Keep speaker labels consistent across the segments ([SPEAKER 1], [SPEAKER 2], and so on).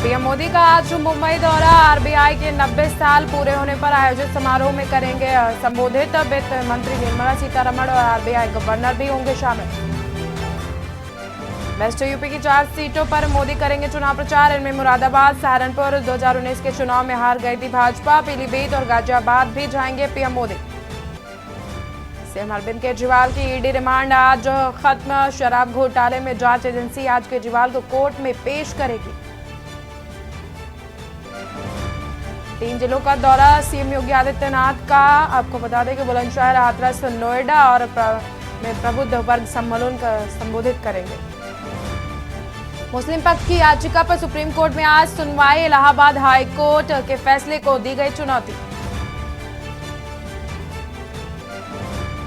[SPEAKER 1] PM Modi का आज मुंबई दौरा। आरबीआई के 90 साल पूरे होने पर आयोजित समारोह में करेंगे संबोधित। वित्त मंत्री निर्मला सीतारमण और आरबीआई गवर्नर भी होंगे शामिल। वेस्ट यूपी की 4 सीटों पर मोदी करेंगे चुनाव प्रचार। इनमें मुरादाबाद, सहारनपुर 2019 के चुनाव में हार गई थी भाजपा। पीलीभीत और गाजियाबाद भी जाएंगे पीएम मोदी। सीएम अरविंद केजरीवाल की ईडी रिमांड आज खत्म। शराब घोटाले में जांच एजेंसी आज केजरीवाल को कोर्ट में पेश करेगी। 3 जिलों का दौरा सीएम योगी आदित्यनाथ का। आपको बता दें कि बुलंदशहर, हाथरस, नोएडा और में प्रबुद्ध वर्ग सम्मेलन का संबोधित करेंगे। मुस्लिम पक्ष की याचिका पर सुप्रीम कोर्ट में आज सुनवाई। इलाहाबाद हाई कोर्ट के फैसले को दी गई चुनौती।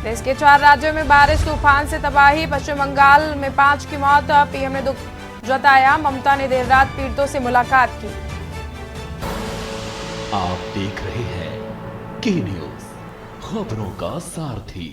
[SPEAKER 1] देश के 4 राज्यों में बारिश, तूफान से तबाही। पश्चिम बंगाल में 5 की मौत। पीएम ने दुख जताया। ममता ने देर रात पीड़ितों से मुलाकात की।
[SPEAKER 2] आप देख रहे हैं के न्यूज, खबरों का सारथी।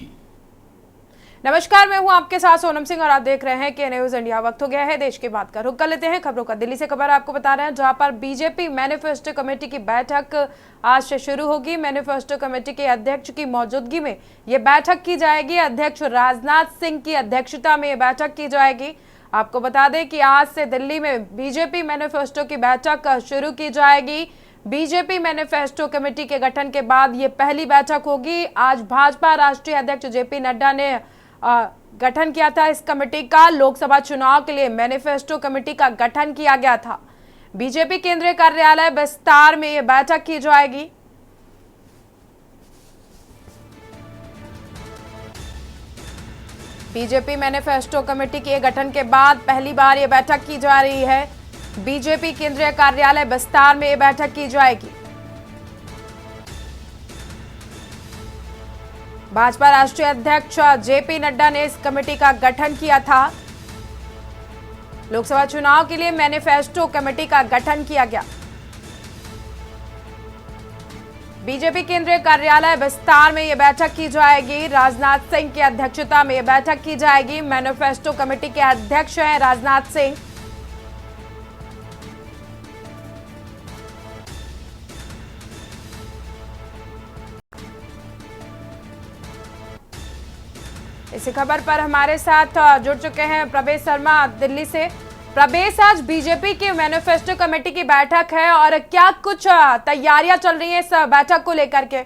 [SPEAKER 1] नमस्कार, मैं हूं आपके साथ सोनम सिंह और आप देख रहे हैं के न्यूज इंडिया। वक्त हो गया है देश की बात का रुख कर लेते हैं खबरों का। दिल्ली से खबर आपको बता रहे हैं, जहां पर बीजेपी मैनिफेस्टो कमेटी की बैठक आज से शुरू होगी। मैनिफेस्टो कमेटी के अध्यक्ष की मौजूदगी में ये बैठक की जाएगी। अध्यक्ष राजनाथ सिंह की अध्यक्षता में ये बैठक की जाएगी। आपको बता दें कि आज से दिल्ली में बीजेपी मैनिफेस्टो की बैठक शुरू की जाएगी। बीजेपी मैनिफेस्टो कमेटी के गठन के बाद ये पहली बैठक होगी। आज भाजपा राष्ट्रीय अध्यक्ष जेपी नड्डा ने गठन किया था इस कमेटी का। लोकसभा चुनाव के लिए मैनिफेस्टो कमेटी का गठन किया गया था। बीजेपी केंद्रीय कार्यालय विस्तार में यह बैठक की जाएगी। बीजेपी मैनिफेस्टो कमेटी के गठन के बाद पहली बार यह बैठक की जा रही है। बीजेपी केंद्रीय कार्यालय विस्तार में यह बैठक की जाएगी। भाजपा राष्ट्रीय अध्यक्ष जेपी नड्डा ने इस कमेटी का गठन किया था। लोकसभा चुनाव के लिए मैनिफेस्टो कमेटी का गठन किया गया। बीजेपी केंद्रीय कार्यालय विस्तार में यह बैठक की जाएगी। राजनाथ सिंह की अध्यक्षता में यह बैठक की जाएगी। मैनिफेस्टो कमेटी के अध्यक्ष हैं राजनाथ सिंह। इसी खबर पर हमारे साथ जुड़ चुके हैं प्रवेश शर्मा दिल्ली से। प्रवेश, आज बीजेपी की मैनिफेस्टो कमेटी की बैठक है और क्या कुछ तैयारियां चल रही हैं इस बैठक को लेकर के?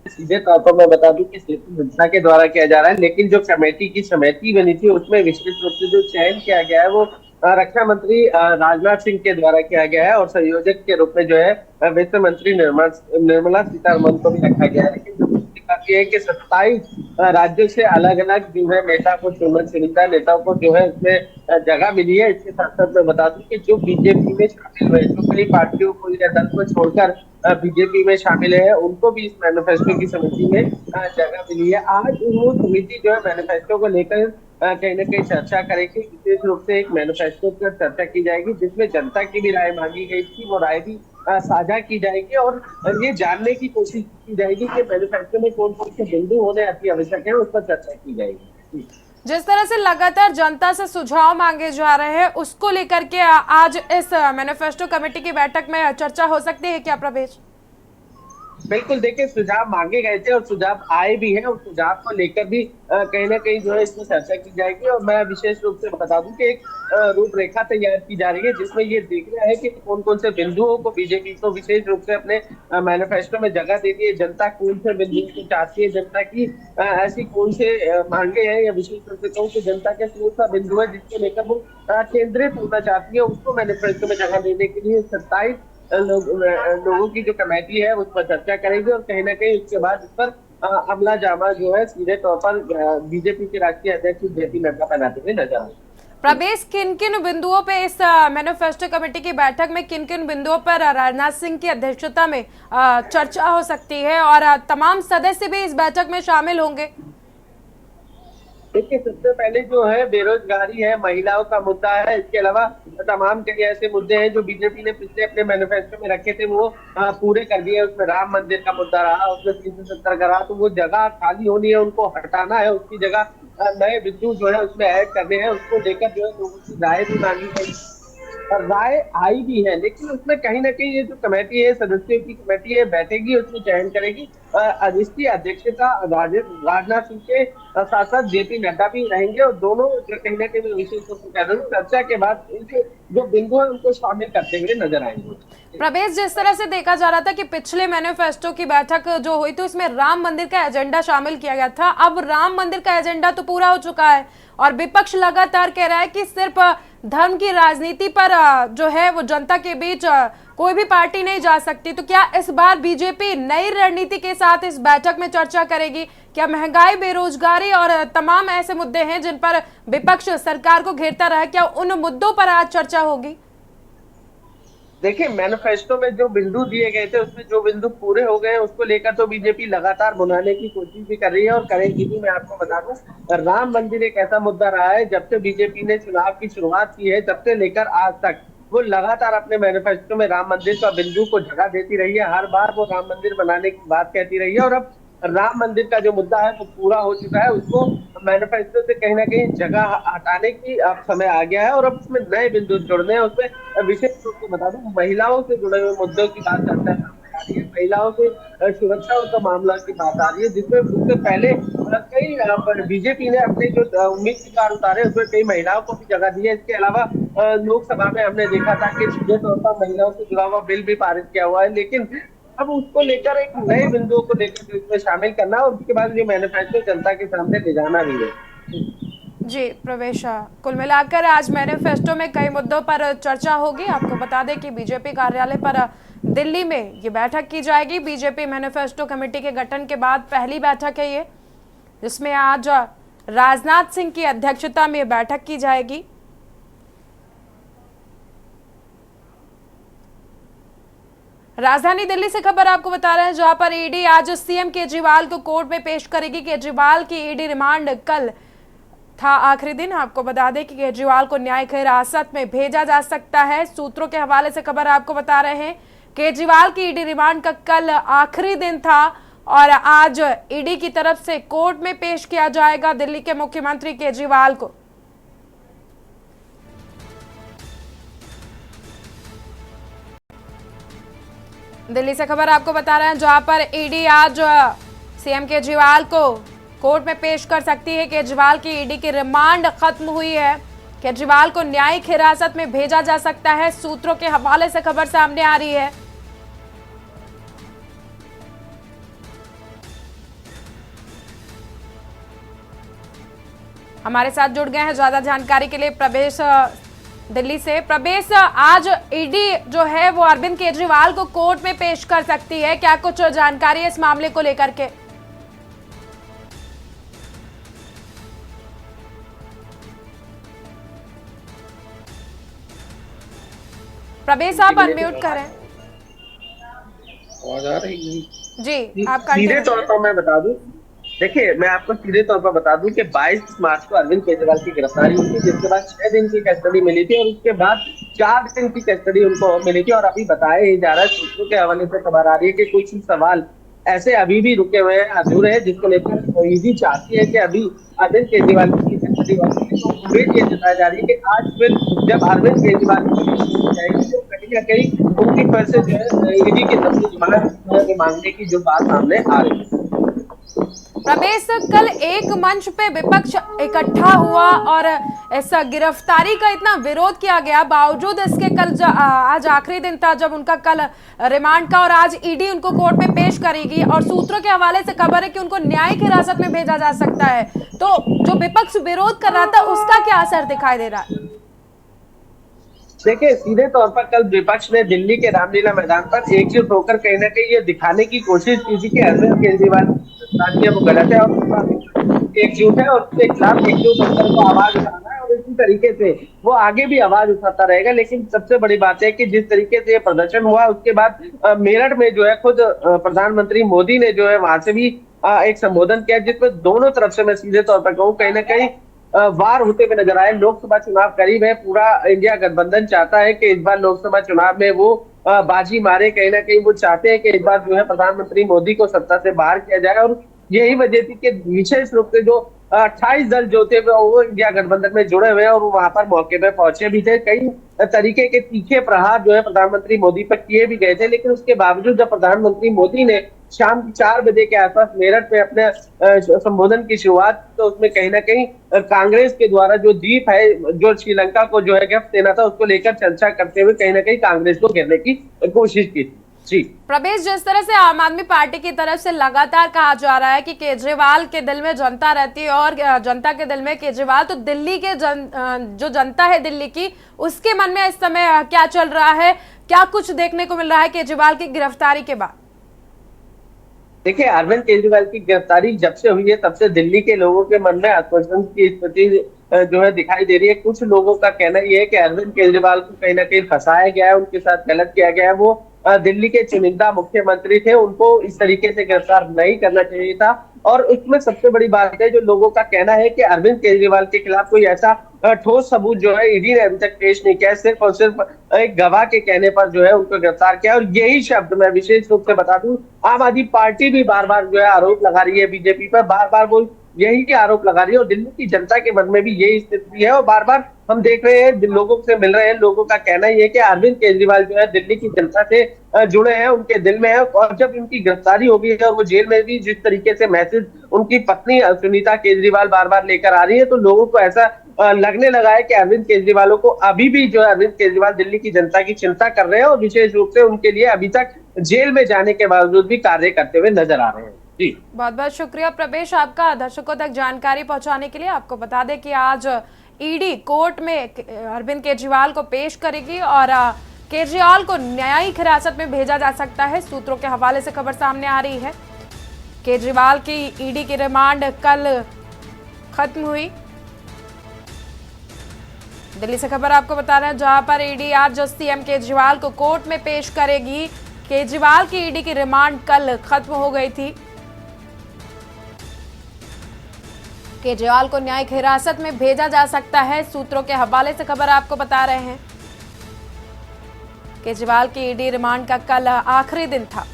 [SPEAKER 3] सीधे तौर पर मैं बता दूं कि सेतु संस्था के द्वारा किया जा रहा है, लेकिन जो कमेटी की समिति बनी थी उसमें विशेष रूप से जो चयन किया गया है वो रक्षा मंत्री राजनाथ सिंह के द्वारा किया गया है और संयोजक के रूप में जो है वित्त मंत्री निर्मला सीतारमण को भी रखा गया है। लेकिन जो बात यह है कि 27 राज्यों से अलग अलग जो है नेता को चुनिंदा नेताओं को जो है इसमें जगह मिली है। इसके साथ साथ मैं बता दूं कि जो बीजेपी में शामिल हुए, जो कई पार्टियों को या दल को छोड़कर बीजेपी में शामिल है, उनको भी इस मैनिफेस्टो की समिति में जगह मिली है। आज वो समिति जो है मैनिफेस्टो को लेकर कहीं ना कहीं चर्चा करेगी। विशेष रूप से एक मैनिफेस्टो पर चर्चा की जाएगी जिसमें जनता की भी राय मांगी गई थी, वो राय भी साझा की जाएगी और ये जानने की कोशिश की जाएगी कि मैनिफेस्टो में कौन कौन से बिंदु होने अति आवश्यक है, उस पर चर्चा की जाएगी।
[SPEAKER 1] जिस तरह से लगातार जनता से सुझाव मांगे जा रहे हैं, उसको लेकर के आज इस मैनिफेस्टो कमेटी की बैठक में चर्चा हो सकती है क्या प्रवेश?
[SPEAKER 3] बिल्कुल, देखिए सुझाव मांगे गए थे और सुझाव आए भी हैं और सुझाव को लेकर भी कहीं ना कहीं जो है इसमें चर्चा की जाएगी। और मैं विशेष रूप से बता दूं कि एक रूपरेखा तैयार की जा रही है जिसमें ये देखना है कि कौन कौन से बिंदुओं को बीजेपी को विशेष रूप से अपने मैनिफेस्टो में जगह देती है, जनता कौन से बिंदुओं को चाहती है, जनता की ऐसी कौन से मांगे हैं या विशेष रूप से कौन से जनता के कौन सा बिंदु है जिसको लेकर वो केंद्रित होना चाहती है, उसको मैनिफेस्टो में जगह देने के लिए 27 लोगों की जो कमेटी है उस पर चर्चा करेगी और कहीं ना कहीं उसके बाद इस पर अमला जामा जो है सीधे तौर पर बीजेपी के राष्ट्रीय अध्यक्ष जेपी नड्डा बनाते हुए नजर आए।
[SPEAKER 1] प्रवेश, किन किन बिंदुओं पे इस मैनिफेस्टो कमेटी की बैठक में किन किन बिंदुओं पर राजनाथ सिंह की अध्यक्षता में चर्चा हो सकती है और तमाम सदस्य भी इस बैठक में शामिल होंगे?
[SPEAKER 3] देखिए, सबसे पहले जो है बेरोजगारी है, महिलाओं का मुद्दा है। इसके अलावा तमाम कई ऐसे मुद्दे हैं जो बीजेपी ने पिछले अपने मैनिफेस्टो में रखे थे, वो पूरे कर दिए। उसमें राम मंदिर का मुद्दा रहा, उसमें 370 का रहा, तो वो जगह खाली होनी है, उनको हटाना है। उसकी जगह नए बिंदु जो है उसमें ऐड करने हैं। उसको लेकर जो है लोगों की राय भी मांगी गई और राय आई भी है। लेकिन उसमें कहीं ना कहीं ये जो कमेटी है, सदस्यों की कमेटी है, बैठेगी, उसमें चयन करेगी। इसकी अध्यक्षता राजनाथ सिंह के साथ साथ जेपी नड्डा भी रहेंगे और दोनों जो कहीं ना कहीं मैं विशेष रूप से कह रहा हूँ, चर्चा के बाद इनके जो बिंदु है उनको शामिल करते हुए नजर आएंगे।
[SPEAKER 1] प्रवेश, जिस तरह से देखा जा रहा था कि पिछले मैनिफेस्टो की बैठक जो हुई थी उसमें राम मंदिर का एजेंडा शामिल किया गया था, अब राम मंदिर का एजेंडा तो पूरा हो चुका है और विपक्ष लगातार कह रहा है कि सिर्फ धर्म की राजनीति पर जो है वो जनता के बीच कोई भी पार्टी नहीं जा सकती। तो क्या इस बार बीजेपी नई रणनीति के साथ इस बैठक में चर्चा करेगी? क्या महंगाई, बेरोजगारी और तमाम ऐसे मुद्दे हैं जिन पर विपक्ष सरकार को घेरता रहा, क्या उन मुद्दों पर आज चर्चा होगी?
[SPEAKER 3] देखिए, मैनिफेस्टो में जो बिंदु दिए गए थे उसमें जो बिंदु पूरे हो गए हैं उसको लेकर तो बीजेपी लगातार बुलाने की कोशिश भी कर रही है और करेगी भी। मैं आपको बता दूं, राम मंदिर एक ऐसा मुद्दा रहा है, जब से बीजेपी ने चुनाव की शुरुआत की है तब से लेकर आज तक वो लगातार अपने मैनिफेस्टो में राम मंदिर का बिंदु को जगह देती रही है। हर बार वो राम मंदिर बनाने की बात कहती रही है और अब राम मंदिर का जो मुद्दा है वो पूरा हो चुका है। उसको मैनिफेस्टो से कहीं ना कहीं जगह हटाने की अब समय आ गया है और अब उसमें नए बिंदु जुड़ने हैं। उसमें विशेष रूप से बता दूं, महिलाओं से जुड़े हुए मुद्दों की बात करता है, महिलाओं से सुरक्षा का मामला की बात आ रही है, जिसमें उससे पहले कई बीजेपी ने अपने जो उम्मीदवार उतारे उसमें कई महिलाओं को भी जगह दी है। इसके अलावा लोकसभा में हमने देखा था कि सीधे तौर पर महिलाओं से जुड़ा हुआ बिल भी पारित किया हुआ है। लेकिन अब उसको लेकर एक नए बिंदुओं को लेकर इसमें शामिल करना और उसके बाद जो मैनिफेस्टो जनता के सामने ले जाना भी है।
[SPEAKER 1] जी प्रवेश, कुल मिलाकर आज मैनिफेस्टो में कई मुद्दों पर चर्चा होगी। आपको बता दें कि बीजेपी कार्यालय पर दिल्ली में ये बैठक की जाएगी। बीजेपी मैनिफेस्टो कमेटी के गठन के बाद पहली बैठक है ये, जिसमें आज राजनाथ सिंह की अध्यक्षता में बैठक की जाएगी। राजधानी दिल्ली से खबर आपको बता रहे हैं, जहां पर ईडी आज सीएम केजरीवाल को कोर्ट में पेश करेगी। केजरीवाल की ईडी रिमांड कल था आखिरी दिन। आपको बता दें कि केजरीवाल को न्यायिक हिरासत में भेजा जा सकता है। सूत्रों के हवाले से खबर आपको बता रहे हैं, केजरीवाल की ईडी रिमांड का कल आखिरी दिन था और आज ईडी की तरफ से कोर्ट में पेश किया जाएगा दिल्ली के मुख्यमंत्री केजरीवाल को। दिल्ली से खबर आपको बता रहे हैं, जहां पर ईडी आज सीएम केजरीवाल को कोर्ट में पेश कर सकती है। केजरीवाल की ईडी की रिमांड खत्म हुई है, केजरीवाल को न्यायिक हिरासत में भेजा जा सकता है। सूत्रों के हवाले से खबर सामने आ रही है। हमारे साथ जुड़ गए हैं ज्यादा जानकारी के लिए प्रवेश दिल्ली से। प्रवेश, आज ईडी जो है वो अरविंद केजरीवाल को कोर्ट में पेश कर सकती है, क्या कुछ जानकारी है इस मामले को लेकर के? प्रवेश, आप अनम्यूट करें।
[SPEAKER 3] आवाज आ रही है?
[SPEAKER 1] जी, आप
[SPEAKER 3] सीधे तौर पर मैं बता दूं, देखिए मैं आपको सीधे तौर पर बता दूं कि 22 मार्च को अरविंद केजरीवाल की गिरफ्तारी हुई थी, जिसके बाद 6 दिन की कस्टडी मिली थी और उसके बाद 4 दिन की कस्टडी उनको मिली थी। और अभी बताया ही जा रहा है, सूत्रों के हवाले से खबर आ रही है कि कुछ सवाल ऐसे अभी भी रुके हुए हैं, अधूरे हैं, जिसको लेकर ईडी चाहती है कि अभी अरविंद केजरीवाल की कस्टडी वापसी। तो उम्मीद ये जताई जा रही है कि आज फिर जब अरविंद केजरीवाल की जाएगी तो कहीं ना कहीं उनकी फिर से जो है ईडी की तरफ से जमानत मांगने की जो बात सामने आ रही है।
[SPEAKER 1] प्रवेश, कल एक मंच पे विपक्ष इकट्ठा हुआ और इस गिरफ्तारी का इतना विरोध किया गया, बावजूद इसके कल आज आखिरी दिन था जब उनका कल रिमांड का, और आज ईडी उनको कोर्ट में पेश करेगी और सूत्रों के हवाले से खबर है कि उनको न्यायिक हिरासत में भेजा जा सकता है। तो जो विपक्ष विरोध कर रहा था उसका क्या असर दिखाई दे रहा है?
[SPEAKER 3] देखिए, सीधे तौर पर कल विपक्ष ने दिल्ली के रामलीला मैदान पर एकजुट होकर कहीं ना कहीं ये दिखाने की कोशिश की थी कि अरविंद केजरीवाल वो गलत है और एकजुट है और उसके खिलाफ एकजुट होकर को आवाज उठाना है और इसी तरीके से वो आगे भी आवाज उठाता रहेगा। लेकिन सबसे बड़ी बात है कि जिस तरीके से ये प्रदर्शन हुआ उसके बाद मेरठ में जो है खुद प्रधानमंत्री मोदी ने जो है वहां से भी एक संबोधन किया, जिसमें दोनों तरफ से मैं सीधे तौर पर कहूँ कहीं ना कहीं वार होते हुए नजर आए। लोकसभा चुनाव करीब है, पूरा इंडिया गठबंधन चाहता है कि इस बार लोकसभा चुनाव में वो बाजी मारे। कहीं ना कहीं वो चाहते हैं कि इस बार जो है प्रधानमंत्री मोदी को सत्ता से बाहर किया जाए, और यही वजह थी कि विशेष रूप से जो 28 दल जो थे वो इंडिया गठबंधन में जुड़े हुए हैं, और वो वहां पर मौके पे पहुंचे भी थे। कई तरीके के तीखे प्रहार जो है प्रधानमंत्री मोदी पर किए भी गए थे, लेकिन उसके बावजूद जब प्रधानमंत्री मोदी ने शाम 4 बजे के आसपास मेरठ में अपने संबोधन की शुरुआत, तो उसमें कहीं ना कहीं कांग्रेस के द्वारा जो द्वीप है, जो श्रीलंका को जो है गिफ्ट देना था, उसको लेकर चर्चा करते हुए कहीं ना कहीं कांग्रेस को घेरने की कोशिश की थी। जी
[SPEAKER 1] प्रवेश, जिस तरह से आम आदमी पार्टी की तरफ से लगातार कहा जा रहा है कि केजरीवाल के दिल में जनता रहती है और जनता के दिल में केजरीवाल, तो दिल्ली के जो जनता है दिल्ली की, उसके मन में इस समय क्या चल रहा है, क्या कुछ देखने को मिल रहा है केजरीवाल की गिरफ्तारी के बाद?
[SPEAKER 3] देखिए, अरविंद केजरीवाल की गिरफ्तारी जब से हुई है तब से दिल्ली के लोगों के मन में आश्वासन की स्थिति जो है दिखाई दे रही है। कुछ लोगों का कहना यह है कि अरविंद केजरीवाल को कहीं ना कहीं फंसाया गया है, उनके साथ गलत किया गया है। वो दिल्ली के चुनिंदा मुख्यमंत्री थे, उनको इस तरीके से गिरफ्तार नहीं करना चाहिए था। और उसमें सबसे बड़ी बात है, जो लोगों का कहना है कि अरविंद केजरीवाल के खिलाफ कोई ऐसा ठोस सबूत जो है ईडी ने अभी तक पेश नहीं किया, सिर्फ और सिर्फ एक गवाह के कहने पर जो है उनको गिरफ्तार किया। और यही शब्द मैं विशेष रूप से बता दूं, आम आदमी पार्टी भी बार बार जो है आरोप लगा रही है बीजेपी पर, बार बार वो यही आरोप लगा रही है, और दिल्ली की जनता के मन में भी यही स्थिति है। और बार बार हम देख रहे हैं, लोगों से मिल रहे हैं, लोगों का कहना यह है कि अरविंद केजरीवाल जो है दिल्ली की जनता से जुड़े हैं, उनके दिल में है। और जब इनकी गिरफ्तारी हो गई है और वो जेल में भी जिस तरीके से मैसेज उनकी पत्नी सुनीता केजरीवाल बार बार लेकर आ रही है, तो लोगों को ऐसा लगने लगा है कि अरविंद केजरीवाल को अभी भी जो है अरविंद केजरीवाल दिल्ली की जनता की चिंता कर रहे हैं, और विशेष रूप से उनके लिए अभी तक जेल में जाने के बावजूद भी कार्य करते हुए नजर आ रहे हैं। जी
[SPEAKER 1] बहुत बहुत शुक्रिया प्रवेश आपका दर्शकों तक जानकारी पहुंचाने के लिए। आपको बता दें कि आज ईडी कोर्ट में अरविंद केजरीवाल को पेश करेगी और केजरीवाल को न्यायिक हिरासत में भेजा जा सकता है। सूत्रों के हवाले से खबर सामने आ रही है। केजरीवाल की ईडी की रिमांड कल खत्म हुई। दिल्ली से खबर आपको बता रहे हैं, जहां पर ईडी आज सीएम केजरीवाल को कोर्ट में पेश करेगी। केजरीवाल की ईडी की रिमांड कल खत्म हो गई थी। केजरीवाल को न्यायिक हिरासत में भेजा जा सकता है। सूत्रों के हवाले से खबर आपको बता रहे हैं, केजरीवाल की ईडी रिमांड का कल आखिरी दिन था।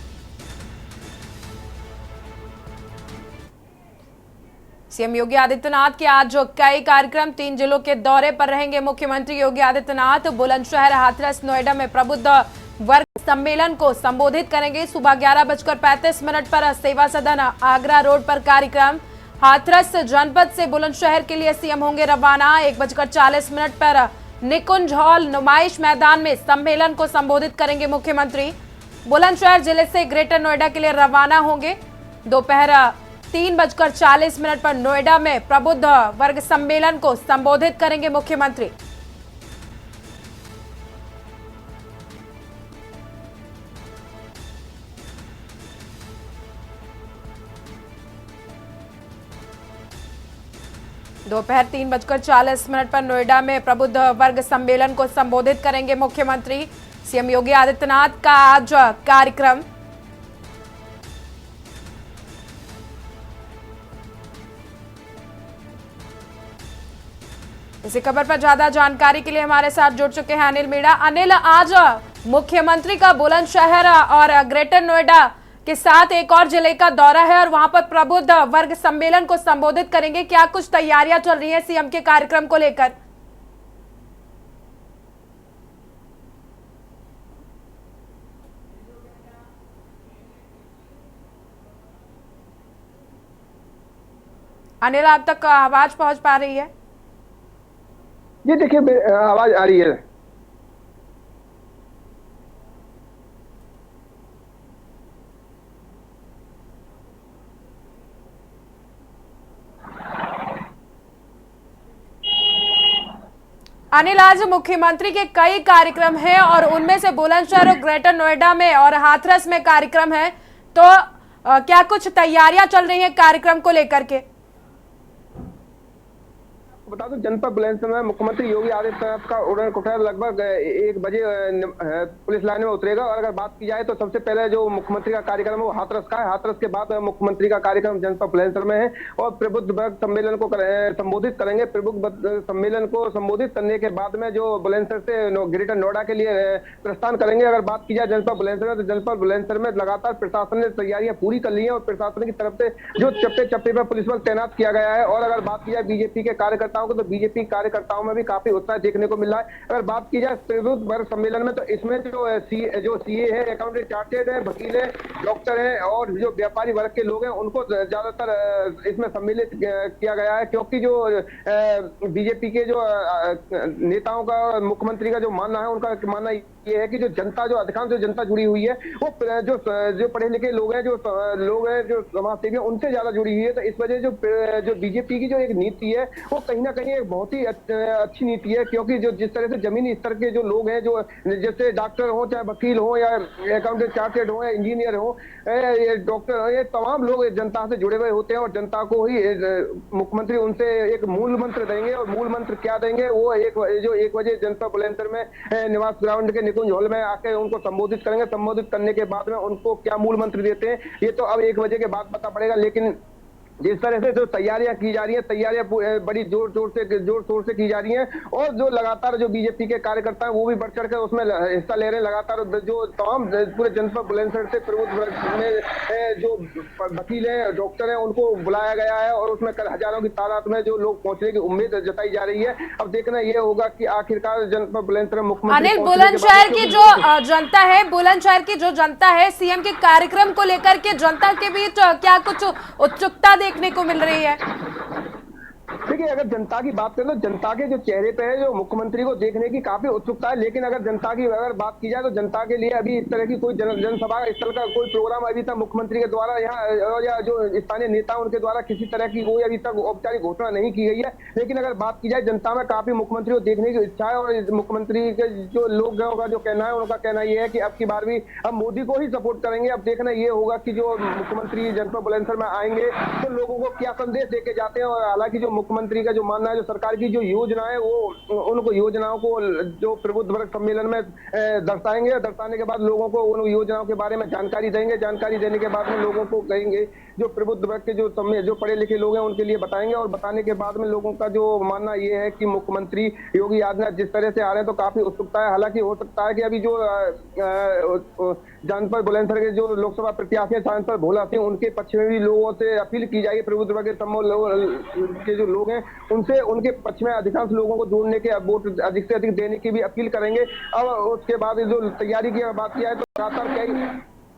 [SPEAKER 1] सीएम योगी आदित्यनाथ के आज जो कई कार्यक्रम, 3 जिलों के दौरे पर रहेंगे मुख्यमंत्री योगी आदित्यनाथ। बुलंदशहर, हाथरस, नोएडा में प्रबुद्ध वर्ग सम्मेलन को संबोधित करेंगे। सुबह 11:35 पर सेवा सदन आगरा रोड पर कार्यक्रम। हाथरस जनपद से बुलंदशहर के लिए सीएम होंगे रवाना। 1:40 पर निकुंज हॉल नुमाइश मैदान में सम्मेलन को संबोधित करेंगे मुख्यमंत्री। बुलंदशहर जिले से ग्रेटर नोएडा के लिए रवाना होंगे। दोपहर 3:40 पर नोएडा में प्रबुद्ध वर्ग सम्मेलन को संबोधित करेंगे मुख्यमंत्री। दोपहर 3:40 पर नोएडा में प्रबुद्ध वर्ग सम्मेलन को संबोधित करेंगे मुख्यमंत्री। सीएम योगी आदित्यनाथ का आज कार्यक्रम। इसी खबर पर ज्यादा जानकारी के लिए हमारे साथ जुड़ चुके हैं अनिल मीणा। अनिल, आज मुख्यमंत्री का बुलंदशहर और ग्रेटर नोएडा के साथ एक और जिले का दौरा है और वहां पर प्रबुद्ध वर्ग सम्मेलन को संबोधित करेंगे। क्या कुछ तैयारियां चल रही हैं सीएम के कार्यक्रम को लेकर? अनिल, आप तक आवाज पहुंच पा रही है?
[SPEAKER 4] ये देखिए, आवाज आ रही है।
[SPEAKER 1] अनिल, आज मुख्यमंत्री के कई कार्यक्रम हैं और उनमें से बुलंदशहर और ग्रेटर नोएडा में और हाथरस में कार्यक्रम है, तो क्या कुछ तैयारियां चल रही हैं कार्यक्रम को लेकर के?
[SPEAKER 4] आपको बता दूं, जनपद बुलंदशहर में मुख्यमंत्री योगी आदित्यनाथ का उड़न कुठर लगभग 1 बजे पुलिस लाइन में उतरेगा। और अगर बात की जाए तो सबसे पहले जो मुख्यमंत्री का कार्यक्रम है वो हाथरस का है। हाथरस के बाद मुख्यमंत्री का कार्यक्रम जनपद बुलंदशहर में है और प्रबुद्ध वर्ग सम्मेलन को संबोधित करेंगे। प्रबुद्ध सम्मेलन को संबोधित करने के बाद में जो बुलंदशहर से ग्रेटर नोएडा के लिए प्रस्थान करेंगे। अगर बात की जाए जनपद बुलंदशहर में, तो जनपद बुलंदशहर में लगातार प्रशासन ने तैयारियां पूरी कर ली है और प्रशासन की तरफ से जो चप्पे चप्पे पर पुलिस बल तैनात किया गया है। और अगर बात की जाए बीजेपी के कार्यकर्ताओं को, तो बीजेपी कार्यकर्ताओं में भी काफी उत्साह देखने को मिल रहा है। अगर बात की जाए प्रबुद्ध वर्ग सम्मेलन में, तो इसमें जो सीए है, अकाउंटेंट, चार्टेड है, वकील है, डॉक्टर है और जो व्यापारी वर्ग के लोग हैं उनको ज्यादातर इसमें सम्मिलित किया गया है। क्योंकि जो बीजेपी के जो नेताओं का, मुख्यमंत्री का जो मानना है, उनका मानना ये है कि जो जनता, जो अधिकांश जो जनता जुड़ी हुई है वो जो पढ़े लिखे लोग हैं, जो समाज सेवी है, उनसे ज्यादा जुड़ी हुई है। तो इस वजह जो बीजेपी की जो एक नीति है वो कहीं ना कहीं एक बहुत ही अच्छी नीति है। क्योंकि जो जिस तरह से जमीनी स्तर के जो लोग हैं, जो जैसे डॉक्टर हो, चाहे वकील हो, या अकाउंटेंट, चार्टेड हो, या इंजीनियर हो, डॉक्टर हो, ये तमाम लोग जनता से जुड़े हुए होते हैं और जनता को ही मुख्यमंत्री उनसे एक मूल मंत्र देंगे। और मूल मंत्र क्या देंगे, वो 1 बजे जनपद बुलंदशहर में निवास ग्राउंड के निकुंज हॉल में आके उनको संबोधित करेंगे। संबोधित करने के बाद में उनको क्या मूल मंत्र देते हैं ये तो अब 1 बजे के बाद पता पड़ेगा। लेकिन जिस तरह से जो तैयारियां की जा रही है, तैयारियां बड़ी जोर शोर से की जा रही हैं। और जो लगातार जो बीजेपी के कार्यकर्ता हैं वो भी बढ़ चढ़ कर उसमें हिस्सा ले रहे हैं। लगातार जो तमाम पूरे जनपद बुलंदशहर से प्रबुद्ध वर्ग में जो वकील हैं, डॉक्टर हैं, उनको बुलाया गया है और उसमें कल हजारों की तादाद में जो लोग पहुंचने की उम्मीद जताई जा रही है। अब देखना ये होगा कि आखिरकार जनपद बुलंदशहर मुख्यमंत्री
[SPEAKER 1] अनिल, बुलंदशहर की जो जनता है, बुलंदशहर की जो जनता है, सीएम के कार्यक्रम को लेकर के जनता के बीच क्या कुछ उत्सुकता देखने को मिल रही है?
[SPEAKER 4] देखिए, अगर जनता की बात करें तो जनता के जो चेहरे पे है, जो मुख्यमंत्री को देखने की काफी उत्सुकता है। लेकिन अगर जनता की अगर बात की जाए तो जनता के लिए अभी इस तरह की कोई जनसभा, इस तरह का कोई प्रोग्राम अभी तक मुख्यमंत्री के द्वारा यहाँ या जो स्थानीय नेता उनके द्वारा किसी तरह की कोई अभी तक औपचारिक घोषणा नहीं की गई है। लेकिन अगर बात की जाए, जनता में काफी मुख्यमंत्री को देखने की इच्छा है। और मुख्यमंत्री के जो लोगों का जो कहना है, उनका कहना यह है कि अब की बार भी हम मोदी को ही सपोर्ट करेंगे। अब देखना ये होगा कि जो मुख्यमंत्री जनपद बुलंदशहर में आएंगे तो लोगों को क्या संदेश देके जाते हैं। और हालांकि जो मुख्यमंत्री का जो मानना है, जो सरकार की जो योजना है, वो उनको योजनाओं को जो प्रबुद्ध वर्ग सम्मेलन में दर्शाएंगे। दर्शाने के बाद लोगों को उन योजनाओं के बारे में जानकारी देंगे। जानकारी देने के बाद में लोगों को कहेंगे, जो प्रबुद्ध वर्ग के जो पढ़े लिखे लोग हैं उनके लिए बताएंगे। और बताने के बाद में लोगों का जो मानना ये है कि मुख्यमंत्री योगी आदित्यनाथ जिस तरह से आ रहे हैं तो काफी उत्सुकता है। हालांकि हो सकता है कि अभी जो जनपद बुलंदशहर के जो लोकसभा प्रत्याशी हैं, सांसद भोला सिंह, उनके पक्ष में भी लोगों से अपील की जाएगी। प्रबुद्ध वर्ग के जो लोग हैं उनसे उनके पक्ष में अधिकांश लोगों को जोड़ने के, वोट अधिक से अधिक देने की भी अपील करेंगे। अब उसके बाद जो तैयारी की बात किया है तो लगातार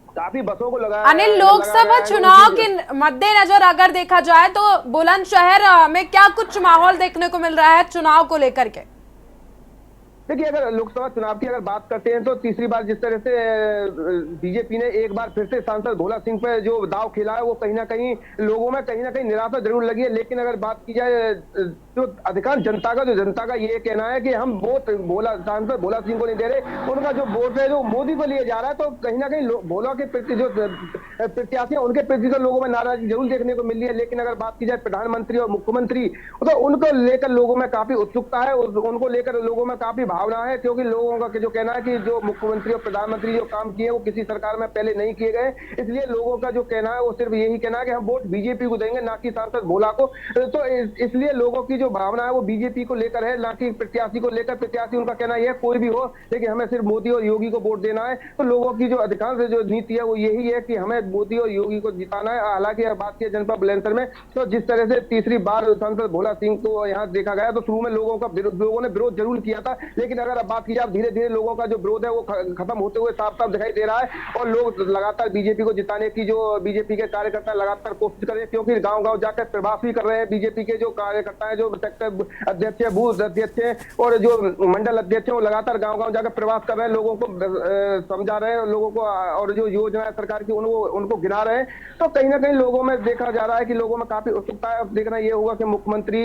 [SPEAKER 4] काफी बसों को लगाया।
[SPEAKER 1] अनिल, लोकसभा चुनाव के मद्देनजर अगर देखा जाए तो बुलंदशहर में क्या कुछ माहौल देखने को मिल रहा है चुनाव को लेकर के?
[SPEAKER 4] देखिए, अगर लोकसभा चुनाव की अगर बात करते हैं तो तीसरी बार जिस तरह से बीजेपी ने एक बार फिर से सांसद भोला सिंह पे जो दाव खेला है, वो कहीं ना कहीं लोगों में कहीं ना कहीं निराशा जरूर लगी है। लेकिन अगर बात की जाए जो अधिकांश जनता का ये कहना है कि हम वोट सांसद भोला सिंह को नहीं दे रहे, उनका जो वोट है जो मोदी को लिए जा रहा है। तो कहीं ना कहीं भोला के प्रति जो प्रत्याशी है उनके प्रति तो लोगों में नाराजगी जरूर देखने को मिल रही है। लेकिन अगर बात की जाए प्रधानमंत्री और मुख्यमंत्री, तो उनको लेकर लोगों में काफी उत्सुकता है, उनको लेकर लोगों में काफी भावना है। क्योंकि लोगों का जो कहना है कि जो मुख्यमंत्री और प्रधानमंत्री जो काम किए वो किसी सरकार में पहले नहीं किए गए। इसलिए लोगों का जो कहना है वो सिर्फ यही कहना है कि हम वोट बीजेपी को देंगे, ना कि सांसद भोला को। तो इसलिए लोगों की जो भावना है वो बीजेपी को लेकर है, ना कि प्रत्याशी को लेकर। प्रत्याशी उनका कहना यह कोई भी हो, लेकिन हमें सिर्फ मोदी और योगी को वोट देना है। तो लोगों की जो अधिकांश जो नीति है वो यही है कि हमें मोदी और योगी को जिताना है। हालांकि बात की जनपद बुलंदशहर में तो जिस तरह से तीसरी बार सांसद भोला सिंह को यहाँ देखा गया, तो शुरू में लोगों ने विरोध जरूर किया था। लेकिन अगर अब बात की जाए, धीरे धीरे लोगों का जो विरोध है वो खत्म होते हुए साफ साफ दिखाई दे रहा है। और लोग लगातार बीजेपी को जिताने की, जो बीजेपी के कार्यकर्ता लगातार कोशिश कर रहे हैं। क्योंकि गांव गांव जाकर प्रवास भी कर रहे हैं बीजेपी के जो कार्यकर्ता है, जो सेक्टर अध्यक्ष है, बूथ अध्यक्ष है और जो मंडल अध्यक्ष है, वो लगातार गांव गांव जाकर प्रवास कर रहे हैं, लोगों को समझा रहे हैं, लोगों को और जो योजना है सरकार की उनको गिना रहे हैं। तो कहीं ना कहीं लोगों में देखा जा रहा है कि लोगों में काफी उत्सुकता है। अब देखना ये होगा कि मुख्यमंत्री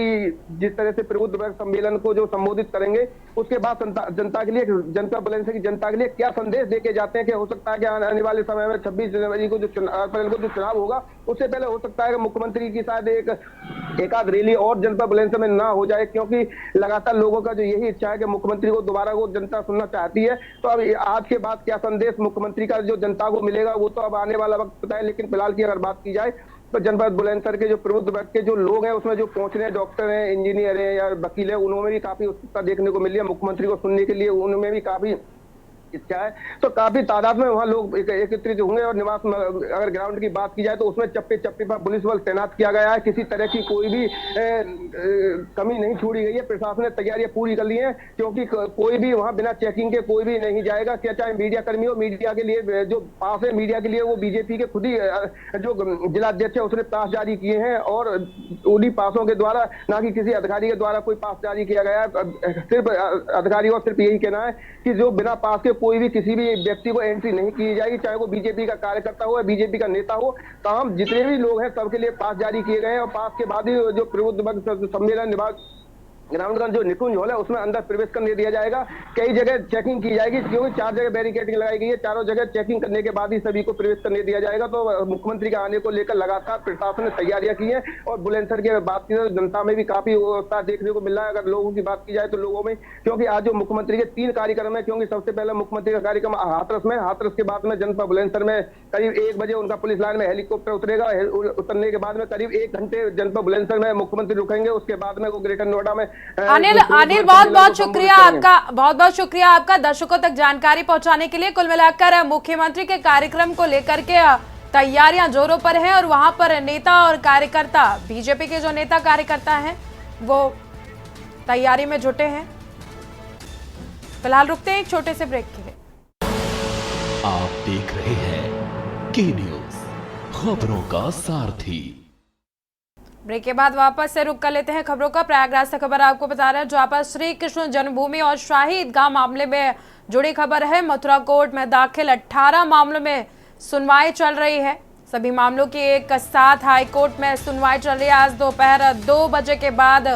[SPEAKER 4] जिस तरह से प्रबुद्ध वर्ग सम्मेलन को जो संबोधित करेंगे, उसके प्रशासन जनता के लिए, जनता बुलंदशहर की जनता के लिए क्या संदेश देके जाते हैं कि हो सकता है कि आने वाले समय में 26 जनवरी को जो चुनाव होगा उससे पहले हो सकता है कि मुख्यमंत्री की शायद एक आध रैली और जनता बुलंदशहर में ना हो जाए, क्योंकि लगातार लोगों का जो यही इच्छा है कि मुख्यमंत्री को दोबारा वो जनता सुनना चाहती है। तो अब आज के बाद क्या संदेश मुख्यमंत्री का जो जनता को मिलेगा वो तो अब आने वाला वक्त पता है, लेकिन फिलहाल की अगर बात की जाए तो जनपद बुलंदशहर के जो प्रबुद्ध वर्ग के जो लोग हैं उसमें जो पहुंच रहे हैं, डॉक्टर हैं, इंजीनियर हैं या वकील हैं, उनमें भी काफी उत्सुकता देखने को मिली है मुख्यमंत्री को सुनने के लिए, उनमें भी काफी इच्छा है। तो काफी तादाद में वहां लोग एकत्रित होंगे और निवास में अगर ग्राउंड की बात की जाए तो उसमें चप्पे चप्पे पर पुलिस बल तैनात किया गया है, किसी तरह की कोई भी कमी नहीं छोड़ी गई है। प्रशासन ने तैयारियां पूरी कर ली है, क्योंकि कोई भी वहां बिना चेकिंग के कोई भी नहीं जाएगा, क्या चाहे मीडिया कर्मी हो। मीडिया के लिए जो पास है, मीडिया के लिए वो बीजेपी के खुद ही जो जिलाध्यक्ष है उसने पास जारी किए हैं और उन्हीं पासों के द्वारा, ना कि किसी अधिकारी के द्वारा कोई पास जारी किया गया है। सिर्फ अधिकारियों का सिर्फ यही कहना है कि जो बिना पास के कोई भी किसी भी व्यक्ति को एंट्री नहीं की जाएगी, चाहे वो बीजेपी का कार्यकर्ता हो या बीजेपी का नेता हो। तमाम जितने भी लोग हैं सबके लिए पास जारी किए गए हैं और पास के बाद ही जो प्रबुद्ध वर्ग सम्मेलन विभाग ग्राउंड का जो निकुंज हॉल है उसमें अंदर प्रवेश करने दिया जाएगा। कई जगह चेकिंग की जाएगी, क्योंकि 4 जगह बैरिकेडिंग लगाई गई है, चारों जगह चेकिंग करने के बाद ही सभी को प्रवेश करने दिया जाएगा। तो मुख्यमंत्री के आने को लेकर लगातार प्रशासन ने तैयारियां की है और बुलंदशहर की बात की तो जनता में भी काफी उत्साह देखने को मिल रहा है। अगर लोगों की बात की जाए तो लोगों में, क्योंकि आज जो मुख्यमंत्री के 3 कार्यक्रम है, क्योंकि सबसे पहले मुख्यमंत्री का कार्यक्रम हाथरस में, हाथरस के बाद में जनपद बुलंदशहर में करीब 1 बजे उनका पुलिस लाइन में हेलीकॉप्टर उतरेगा। उतरने के बाद में करीब 1 घंटे जनपद बुलंदशहर में मुख्यमंत्री रुकेंगे, उसके बाद में वो ग्रेटर नोएडा में
[SPEAKER 1] अनिल बहुत बहुत शुक्रिया आपका दर्शकों तक जानकारी पहुंचाने के लिए। कुल मिलाकर मुख्यमंत्री के कार्यक्रम को लेकर के तैयारियां जोरों पर हैं और वहां पर नेता और कार्यकर्ता, बीजेपी के जो नेता कार्यकर्ता हैं वो तैयारी में जुटे हैं। फिलहाल रुकते हैं एक छोटे से ब्रेक के लिए।
[SPEAKER 2] आप देख रहे हैं के न्यूज, खबरों का सारथी।
[SPEAKER 1] ब्रेक के बाद वापस से रुक कर लेते हैं खबरों का। प्रयागराज से खबर आपको बता रहे हैं, जहां पर श्री कृष्ण जन्मभूमि और शाही ईदगाह मामले में जुड़ी खबर है। मथुरा कोर्ट में दाखिल 18 मामलों में सुनवाई चल रही है। सभी मामलों की एक साथ हाई कोर्ट में सुनवाई चल रही है। आज दोपहर 2 बजे के बाद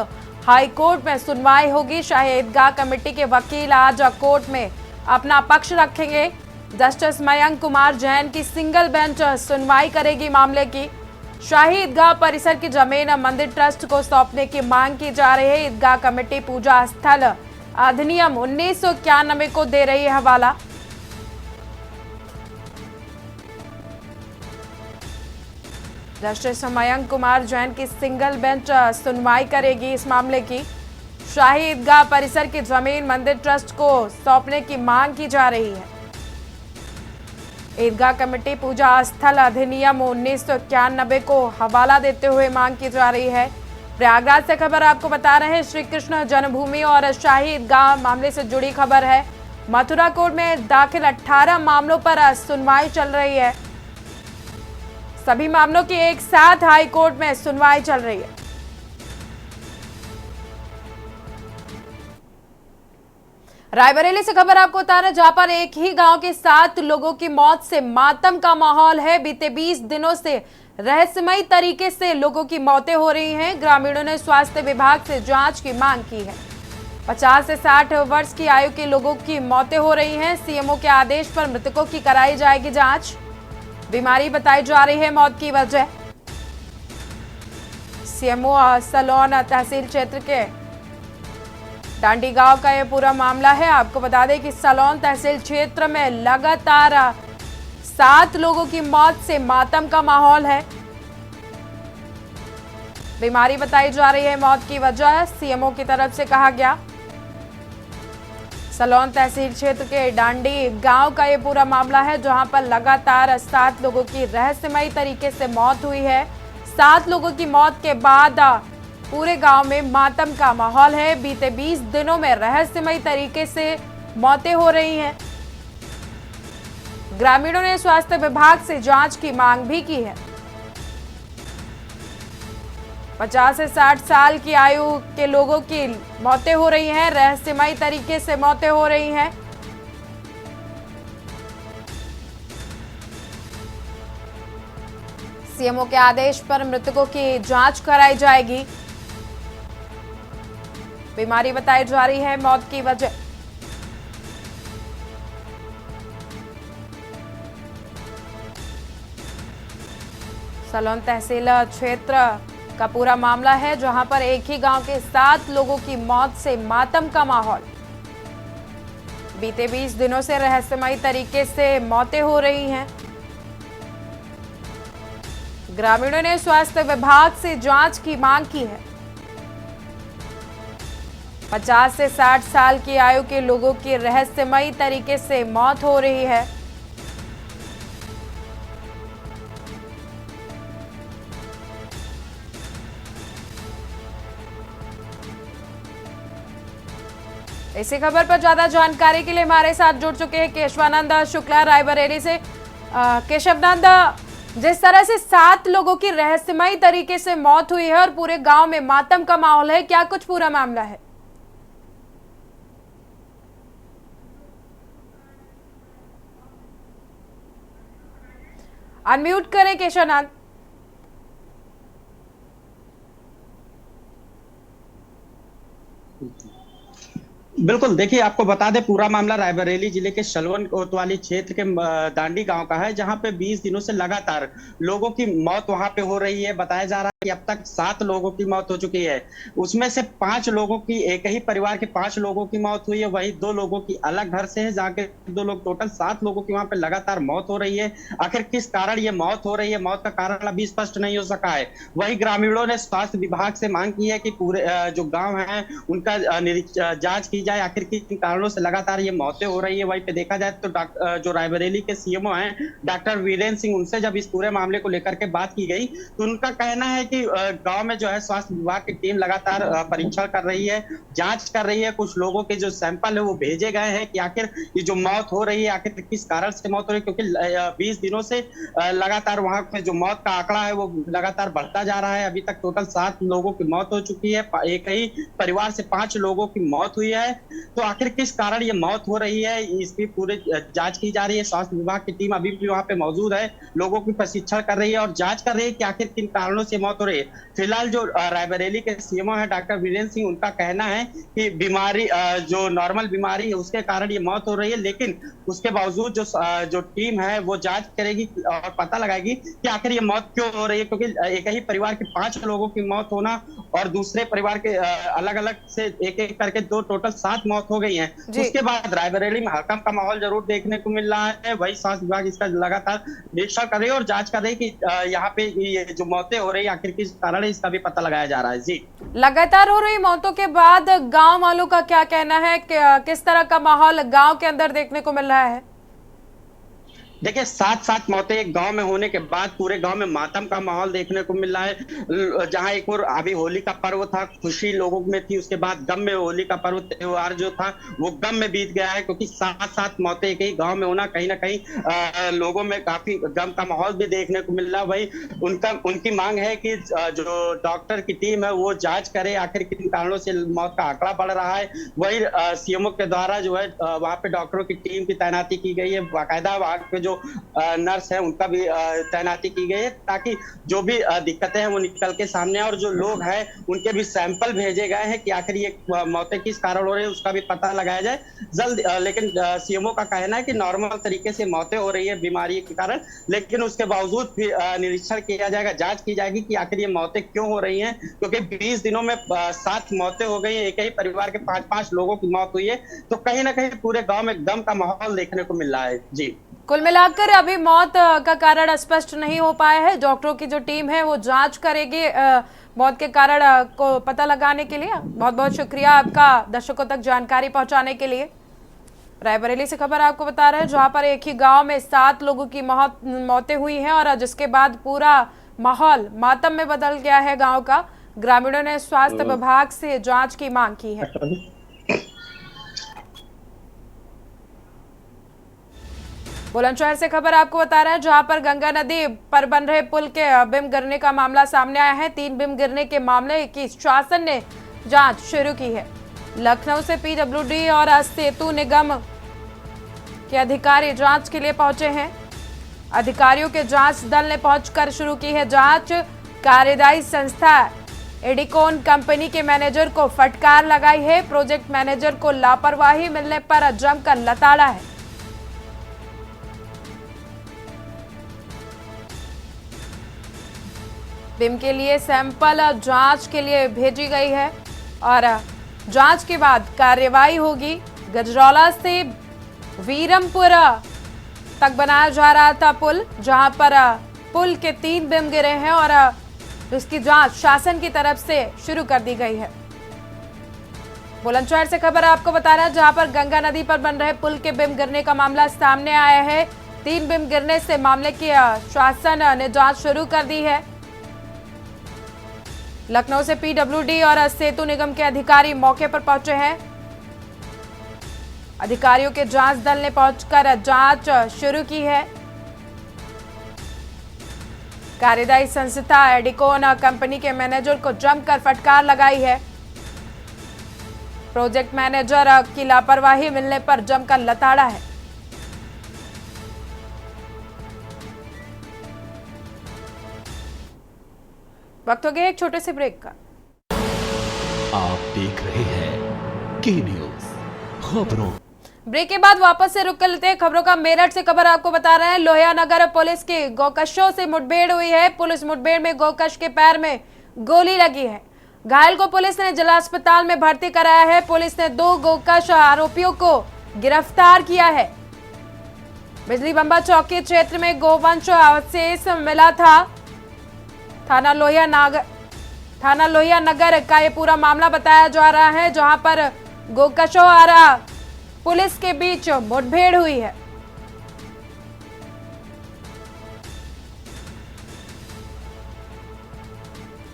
[SPEAKER 1] हाई कोर्ट में सुनवाई होगी। शाही ईदगाह कमेटी के वकील आज कोर्ट में अपना पक्ष रखेंगे। जस्टिस मयंक कुमार जैन की सिंगल बेंच सुनवाई करेगी मामले की। शाही ईदगाह परिसर की जमीन मंदिर ट्रस्ट को सौंपने की मांग की जा रही है। ईदगाह कमेटी पूजा स्थल अधिनियम 1991 को दे रही है हवाला। जस्टिस मयंक कुमार जैन की सिंगल बेंच सुनवाई करेगी इस मामले की। शाही ईदगाह परिसर की जमीन मंदिर ट्रस्ट को सौंपने की मांग की जा रही है। ईदगाह कमेटी पूजा स्थल अधिनियम 1991 को हवाला देते हुए मांग की जा रही है। प्रयागराज से खबर आपको बता रहे हैं, श्री कृष्ण जन्मभूमि और शाही ईदगाह मामले से जुड़ी खबर है। मथुरा कोर्ट में दाखिल 18 मामलों पर सुनवाई चल रही है। सभी मामलों की एक साथ हाई कोर्ट में सुनवाई चल रही है। रायबरेली से खबर आपको बता रहे हैं, जहां पर एक ही गांव के 7 लोगों की मौत से मातम का माहौल है। बीते 20 दिनों से रहस्यमयी तरीके से लोगों की मौतें हो रही हैं। ग्रामीणों ने स्वास्थ्य विभाग से जांच की मांग की है। 50 से 60 वर्ष की आयु के लोगों की मौतें हो रही हैं। सीएमओ के आदेश पर मृतकों की कराई जाएगी जांच। बीमारी बताई जा रही है मौत की वजह। सीएमओ सलोन तहसील क्षेत्र के डांडी गांव का यह पूरा मामला है। आपको बता दें कि सलोन तहसील क्षेत्र में लगातार 7 लोगों की मौत से मातम का माहौल है। बीमारी बताई जा रही है मौत की वजह, सीएमओ की तरफ से कहा गया। सलोन तहसील क्षेत्र के डांडी गांव का यह पूरा मामला है, जहां पर लगातार 7 लोगों की रहस्यमयी तरीके से मौत हुई है। 7 लोगों की मौत के बाद पूरे गांव में मातम का माहौल है। बीते 20 दिनों में रहस्यमयी तरीके से मौतें हो रही हैं। ग्रामीणों ने स्वास्थ्य विभाग से जांच की मांग भी की है। 50 से 60 साल की आयु के लोगों की मौतें हो रही हैं, रहस्यमयी तरीके से मौतें हो रही हैं। सीएमओ के आदेश पर मृतकों की जांच कराई जाएगी। बीमारी बताई जा रही है मौत की वजह। सलोन तहसील क्षेत्र का पूरा मामला है, जहां पर एक ही गांव के 7 लोगों की मौत से मातम का माहौल। बीते 20 दिनों से रहस्यमयी तरीके से मौतें हो रही हैं। ग्रामीणों ने स्वास्थ्य विभाग से जांच की मांग की है। 50 से 60 साल की आयु के लोगों की रहस्यमयी तरीके से मौत हो रही है। इसी खबर पर ज्यादा जानकारी के लिए हमारे साथ जुड़ चुके हैं केशवानंद शुक्ला रायबरेली से। केशवानंद, जिस तरह से 7 लोगों की रहस्यमयी तरीके से मौत हुई है और पूरे गांव में मातम का माहौल है, क्या कुछ पूरा मामला है? अनम्यूट करें केशवानंद।
[SPEAKER 5] बिल्कुल, देखिए आपको बता दें पूरा मामला रायबरेली जिले के शलवन कोतवाली क्षेत्र के दांडी गांव का है, जहां पे 20 दिनों से लगातार लोगों की मौत वहां पे हो रही है। बताया जा रहा है कि अब तक 7 लोगों की मौत हो चुकी है। उसमें से 5 लोगों की, एक ही परिवार के 5 लोगों की मौत हुई है। वही 2 लोगों की अलग घर से है, जहाँ के 2 लोग, टोटल 7 लोगों की वहां पे लगातार मौत हो रही है। आखिर किस कारण ये मौत हो रही है, मौत का कारण अभी स्पष्ट नहीं हो सका है। वही ग्रामीणों ने स्वास्थ्य विभाग से मांग की है कि पूरे जो गाँव है उनका जांच की जाए, आखिर किन कारणों से लगातार ये मौतें हो रही है। वहीं पे देखा जाए तो जो रायबरेली के सीएमओ हैं डॉक्टर वीरेंद्र सिंह, उनसे जब इस पूरे मामले को लेकर के बात की गई तो उनका कहना है कि गांव में जो है स्वास्थ्य विभाग की टीम लगातार परीक्षण कर रही है, जांच कर रही है। कुछ लोगों के जो सैंपल है वो भेजे गए हैं कि आखिर ये जो मौत हो रही है आखिर किस कारण से मौत हो रही है, क्योंकि 20 दिनों से लगातार वहां पे जो मौत का आंकड़ा है वो लगातार बढ़ता जा रहा है। अभी तक टोटल 7 लोगों की मौत हो चुकी है, एक ही परिवार से 5 लोगों की मौत हुई है। तो आखिर किस कारण ये मौत हो रही है, इसकी पूरी जांच की जा रही है। स्वास्थ्य विभाग की टीम अभी भी वहां पे मौजूद है, लोगों की प्रशिक्षण कर रही है और जांच कर रही है कि आखिर किन कारणों से मौत हो रही है। फिलहाल जो रायबरेली के सीएमओ है डॉक्टर वीरेंद्र सिंह, उनका कहना है कि बीमारी, जो नॉर्मल बीमारी है उसके कारण ये मौत हो रही है, लेकिन उसके बावजूद जो टीम है वो जांच करेगी और पता लगाएगी कि आखिर ये मौत क्यों हो रही है। क्योंकि एक ही परिवार के 5 लोगों की मौत होना और दूसरे परिवार के अलग अलग से एक एक करके टोटल 7 मौत हो गई है। उसके बाद रायबरेली में हड़कंप का माहौल जरूर देखने को मिल रहा है। वही स्वास्थ्य विभाग इसका लगातार निरीक्षण कर रही है और जांच कर रही है कि यहाँ पे ये जो मौतें हो रही है आखिर किस कारण है, इसका भी पता लगाया जा रहा है। जी,
[SPEAKER 1] लगातार हो रही मौतों के बाद गांव वालों का क्या कहना है, किस तरह का माहौल गांव के अंदर देखने को मिल रहा है?
[SPEAKER 5] देखिए 7 मौतें एक गांव में होने के बाद पूरे गांव में मातम का माहौल देखने को मिल रहा है। जहां एक और अभी होली का पर्व था, खुशी लोगों में थी, उसके बाद गम में होली का पर्व त्योहार जो था वो गम में बीत गया है। क्योंकि 7 मौतें एक ही गांव में होना कहीं ना कहीं लोगों में काफी गम का माहौल भी देखने को मिल रहा है। वही उनकी मांग है कि जो डॉक्टर की टीम है वो जांच करे आखिर किन कारणों से मौत का आंकड़ा बढ़ रहा है। वही सीएमओ के द्वारा जो है वहां पे डॉक्टरों की टीम की तैनाती की गई है, बाकायदा वहां पे जो नर्स है उनका भी तैनाती की गई है, ताकि जो भी दिक्कतें हैं वो निकल के सामने आए और जो लोग हैं उनके भी सैंपल भेजे गए हैं कि आखिर ये मौतें किस कारण हो रही है उसका भी पता लगाया जाए जल्द। लेकिन सीएमओ का कहना है कि नॉर्मल तरीके से मौतें हो रही है बीमारी के कारण, लेकिन उसके बावजूद भी निरीक्षण किया जाएगा, जांच की जाएगी कि आखिर ये मौतें क्यों हो रही हैं। क्योंकि 20 दिनों में 7 मौतें हो गई हैं, एक ही परिवार के 5 लोगों की मौत हुई है, तो कहीं ना कहीं पूरे गाँव में गम का माहौल देखने को मिल रहा है। जी,
[SPEAKER 1] कुल मिलाकर अभी मौत का कारण स्पष्ट नहीं हो पाया है। डॉक्टरों की जो टीम है वो जांच करेगी मौत के कारण को पता लगाने के लिए। बहुत बहुत शुक्रिया आपका दर्शकों तक जानकारी पहुंचाने के लिए। रायबरेली से खबर आपको बता रहे हैं, जहां पर एक ही गांव में 7 लोगों की मौतें हुई हैं और जिसके बाद पूरा माहौल मातम में बदल गया है गाँव का। ग्रामीणों ने स्वास्थ्य विभाग से जाँच की मांग की है। बुलंदशहर से खबर आपको बता रहे हैं, जहां पर गंगा नदी पर बन रहे पुल के बिम गिरने का मामला सामने आया है। 3 बिम गिरने के मामले की शासन ने जांच शुरू की है। लखनऊ से पीडब्ल्यूडी और सेतु निगम के अधिकारी जांच के लिए पहुंचे हैं। अधिकारियों के जांच दल ने पहुंचकर शुरू की है जांच। कार्यदायी संस्था एडिकॉन कंपनी के मैनेजर को फटकार लगाई है। प्रोजेक्ट मैनेजर को लापरवाही मिलने पर जमकर लताड़ा है। बिम के लिए सैंपल जांच के लिए भेजी गई है और जांच के बाद कार्रवाई होगी। गजरौला से वीरमपुर तक बनाया जा रहा था पुल, जहां पर पुल के 3 बिम गिरे हैं और उसकी जांच शासन की तरफ से शुरू कर दी गई है। बुलंदशहर से खबर आपको बता रहे हैं, जहां पर गंगा नदी पर बन रहे पुल के बिम गिरने का मामला सामने आया है। 3 बिम गिरने से मामले की शासन ने जांच शुरू कर दी है। लखनऊ से पीडब्ल्यूडी और सेतु निगम के अधिकारी मौके पर पहुंचे हैं। अधिकारियों के जांच दल ने पहुंचकर जांच शुरू की है। कार्यदायी संस्था एडिकोन कंपनी के मैनेजर को जमकर फटकार लगाई है। प्रोजेक्ट मैनेजर की लापरवाही मिलने पर जमकर लताड़ा है। वक्त हो गया एक छोटे से ब्रेक का।
[SPEAKER 2] आप देख रहे हैं के न्यूज खबरों।
[SPEAKER 1] ब्रेक के बाद वापस से रुक कर लेते हैं खबरों का। मेरठ से खबर आपको बता रहे हैं, लोहिया नगर पुलिस की गौकशों से मुठभेड़ हुई है। पुलिस मुठभेड़ में गौकश के पैर में गोली लगी है। घायल को पुलिस ने जिला अस्पताल में भर्ती कराया है। पुलिस ने 2 गौकश आरोपियों को गिरफ्तार किया है। बिजली बंबा चौकी क्षेत्र में गोवंश अवशेष मिला था। थाना लोहिया नगर का ये पूरा मामला बताया जा रहा है, जहां पर गौकशों और पुलिस के बीच मुठभेड़ हुई है।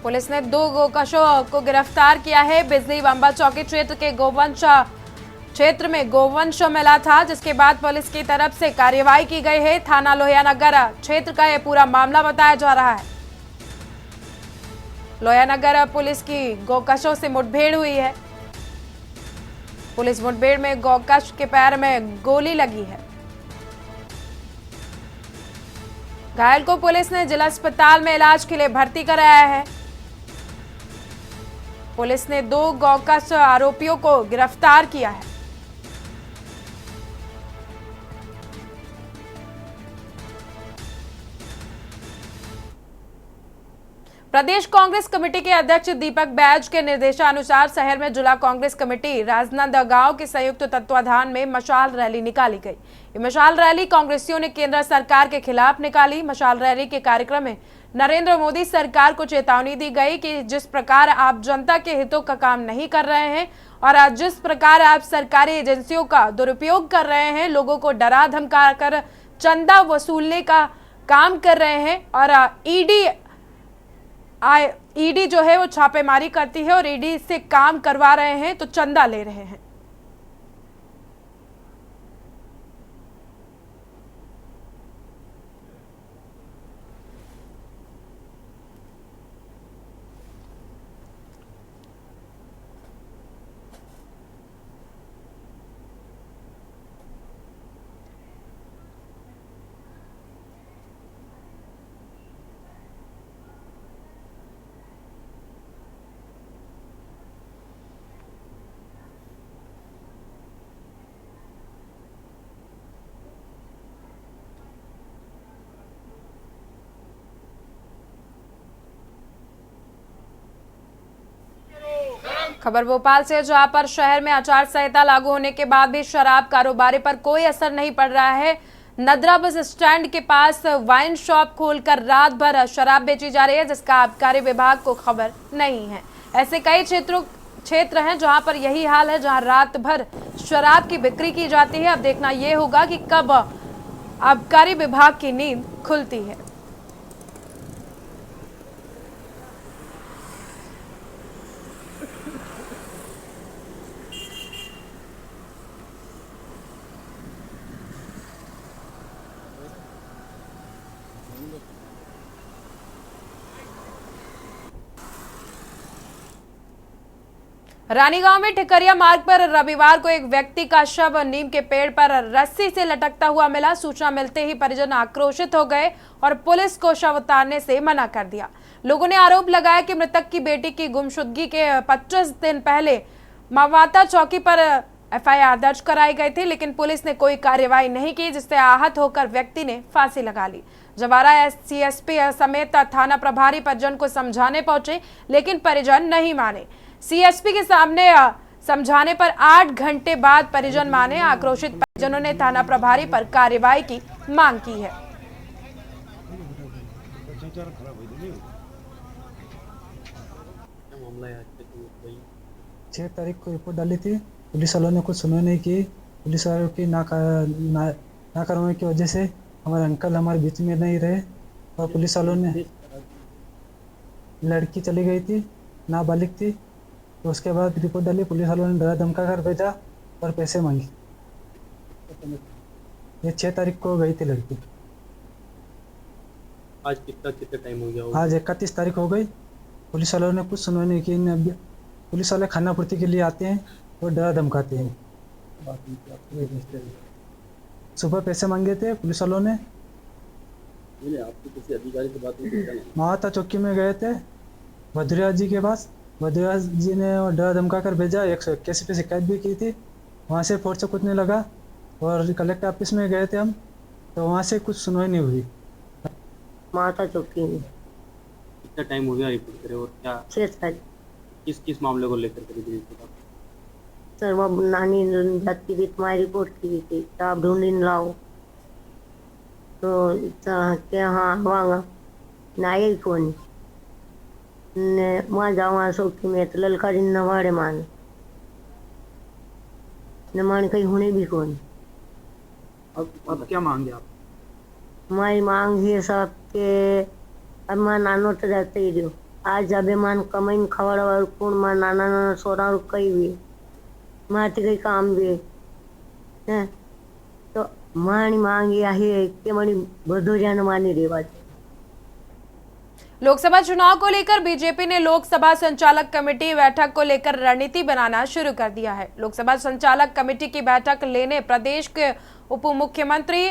[SPEAKER 1] पुलिस ने 2 गौकशों को गिरफ्तार किया है। बिजली बंबा चौकी क्षेत्र के गोवंश क्षेत्र में गोवंश मिला था, जिसके बाद पुलिस की तरफ से कार्रवाई की गई है। थाना लोहिया नगर क्षेत्र का यह पूरा मामला बताया जा रहा है। लोहिया नगर पुलिस की गौकशों से मुठभेड़ हुई है। पुलिस मुठभेड़ में गौकश के पैर में गोली लगी है। घायल को पुलिस ने जिला अस्पताल में इलाज के लिए भर्ती कराया है। पुलिस ने 2 गौकश आरोपियों को गिरफ्तार किया है। प्रदेश कांग्रेस कमेटी के अध्यक्ष दीपक बैज के निर्देशानुसार शहर में जिला कांग्रेस कमेटी राजनांदगांव के संयुक्त तत्वाधान में मशाल रैली निकाली गई। ये मशाल रैली कांग्रेसियों ने केंद्र सरकार के खिलाफ निकाली। मशाल रैली के कार्यक्रम में नरेंद्र मोदी सरकार को चेतावनी दी गई कि जिस प्रकार आप जनता के हितों का काम नहीं कर रहे हैं और आज जिस प्रकार आप सरकारी एजेंसियों का दुरुपयोग कर रहे हैं, लोगों को डरा धमका कर चंदा वसूलने का काम कर रहे हैं और ईडी जो है वो छापेमारी करती है और ईडी से काम करवा रहे हैं तो चंदा ले रहे हैं। खबर भोपाल से, जहां पर शहर में आचार संहिता लागू होने के बाद भी शराब कारोबारी पर कोई असर नहीं पड़ रहा है। नदरा बस स्टैंड के पास वाइन शॉप खोलकर रात भर शराब बेची जा रही है, जिसका आबकारी विभाग को खबर नहीं है। ऐसे कई क्षेत्र हैं जहां पर यही हाल है, जहां रात भर शराब की बिक्री की जाती है। अब देखना यह होगा कि कब आबकारी विभाग की नींद खुलती है। रानीगांव में ठिकरिया मार्ग पर रविवार को एक व्यक्ति का शव नीम के पेड़ पर रस्सी से लटकता हुआ मिला। सूचना मिलते ही परिजन आक्रोशित हो गए और पुलिस को शव उतारने से मना कर दिया। लोगों ने आरोप लगाया कि मृतक की बेटी की गुमशुदगी के 25 दिन पहले मावाता चौकी पर एफआईआर दर्ज कराई गई थी, लेकिन पुलिस ने कोई कार्रवाई नहीं की, जिससे आहत होकर व्यक्ति ने फांसी लगा ली। जवारा सीएसपी समेत थाना प्रभारी परिजन को समझाने पहुंचे, लेकिन परिजन नहीं माने। सीएसपी के सामने समझाने पर 8 घंटे बाद परिजन माने। आक्रोशित परिजनों ने थाना प्रभारी पर कार्रवाई की मांग की है।
[SPEAKER 6] 6 तारीख को रिपोर्ट डाली थी, पुलिस वालों ने कुछ सुनवाई नहीं की। पुलिस वालों की नाकार्यवाही की वजह से हमारे अंकल हमारे बीच में नहीं रहे और पुलिस वालों ने लड़की चली गई थी, नाबालिग थी। तो उसके बाद रिपोर्ट डाली, पुलिस वालों ने डरा धमका कर भेजा और पैसे मांगे। ये 6 तारीख को गई थी लड़की।
[SPEAKER 7] आज कितना टाइम हो गया?
[SPEAKER 6] आज 31 तारीख हो गई। पुलिस वालों ने कुछ सुनवाई नहीं की। पुलिस वाले खाना पूर्ति के लिए आते हैं और डरा धमकाते हैं। सुबह पैसे मांगे थे पुलिस वालों ने।
[SPEAKER 7] आपको किसी अधिकारी से बात नहीं की?
[SPEAKER 6] महाता चौकी में गए थे भद्रिया जी के पास। भद्रिया जी ने डरा धमका कर भेजा। 181 पे शिकायत भी की थी, वहाँ से फोर्स से कुछ नहीं लगा। और कलेक्टर ऑफिस में गए थे हम, तो वहाँ से कुछ सुनवाई नहीं हुई।
[SPEAKER 8] माता चौकी में
[SPEAKER 7] कितना टाइम हो गया रिपोर्ट करे? और क्या
[SPEAKER 8] 6 तारीख
[SPEAKER 7] किस मामले को लेकर करी थी रिपोर्ट?
[SPEAKER 8] सर वो नानी जाती थी, तुम्हारी रिपोर्ट की थी, तो आप ढूंढीन लाओ तो के हाँ वांगा नाई कौन ने वहाँ जाओ चौकी में तो ललकारी नवाड़े मान न मान कहीं होने भी कौन।
[SPEAKER 7] अब क्या मांगे आप?
[SPEAKER 8] हमारी मांग है सब के अब मां नानो तो जाते ही रहो। आज जब मान कमाइन खवड़ कौन मां नाना नाना सोना कई भी माते कई काम भी है तो मानी मांग यह है कि मनी बधो जान मानी रेवा।
[SPEAKER 1] लोकसभा चुनाव को लेकर बीजेपी ने लोकसभा संचालक कमेटी बैठक को लेकर रणनीति बनाना शुरू कर दिया है। लोकसभा संचालक कमेटी की बैठक लेने प्रदेश के उप मुख्यमंत्री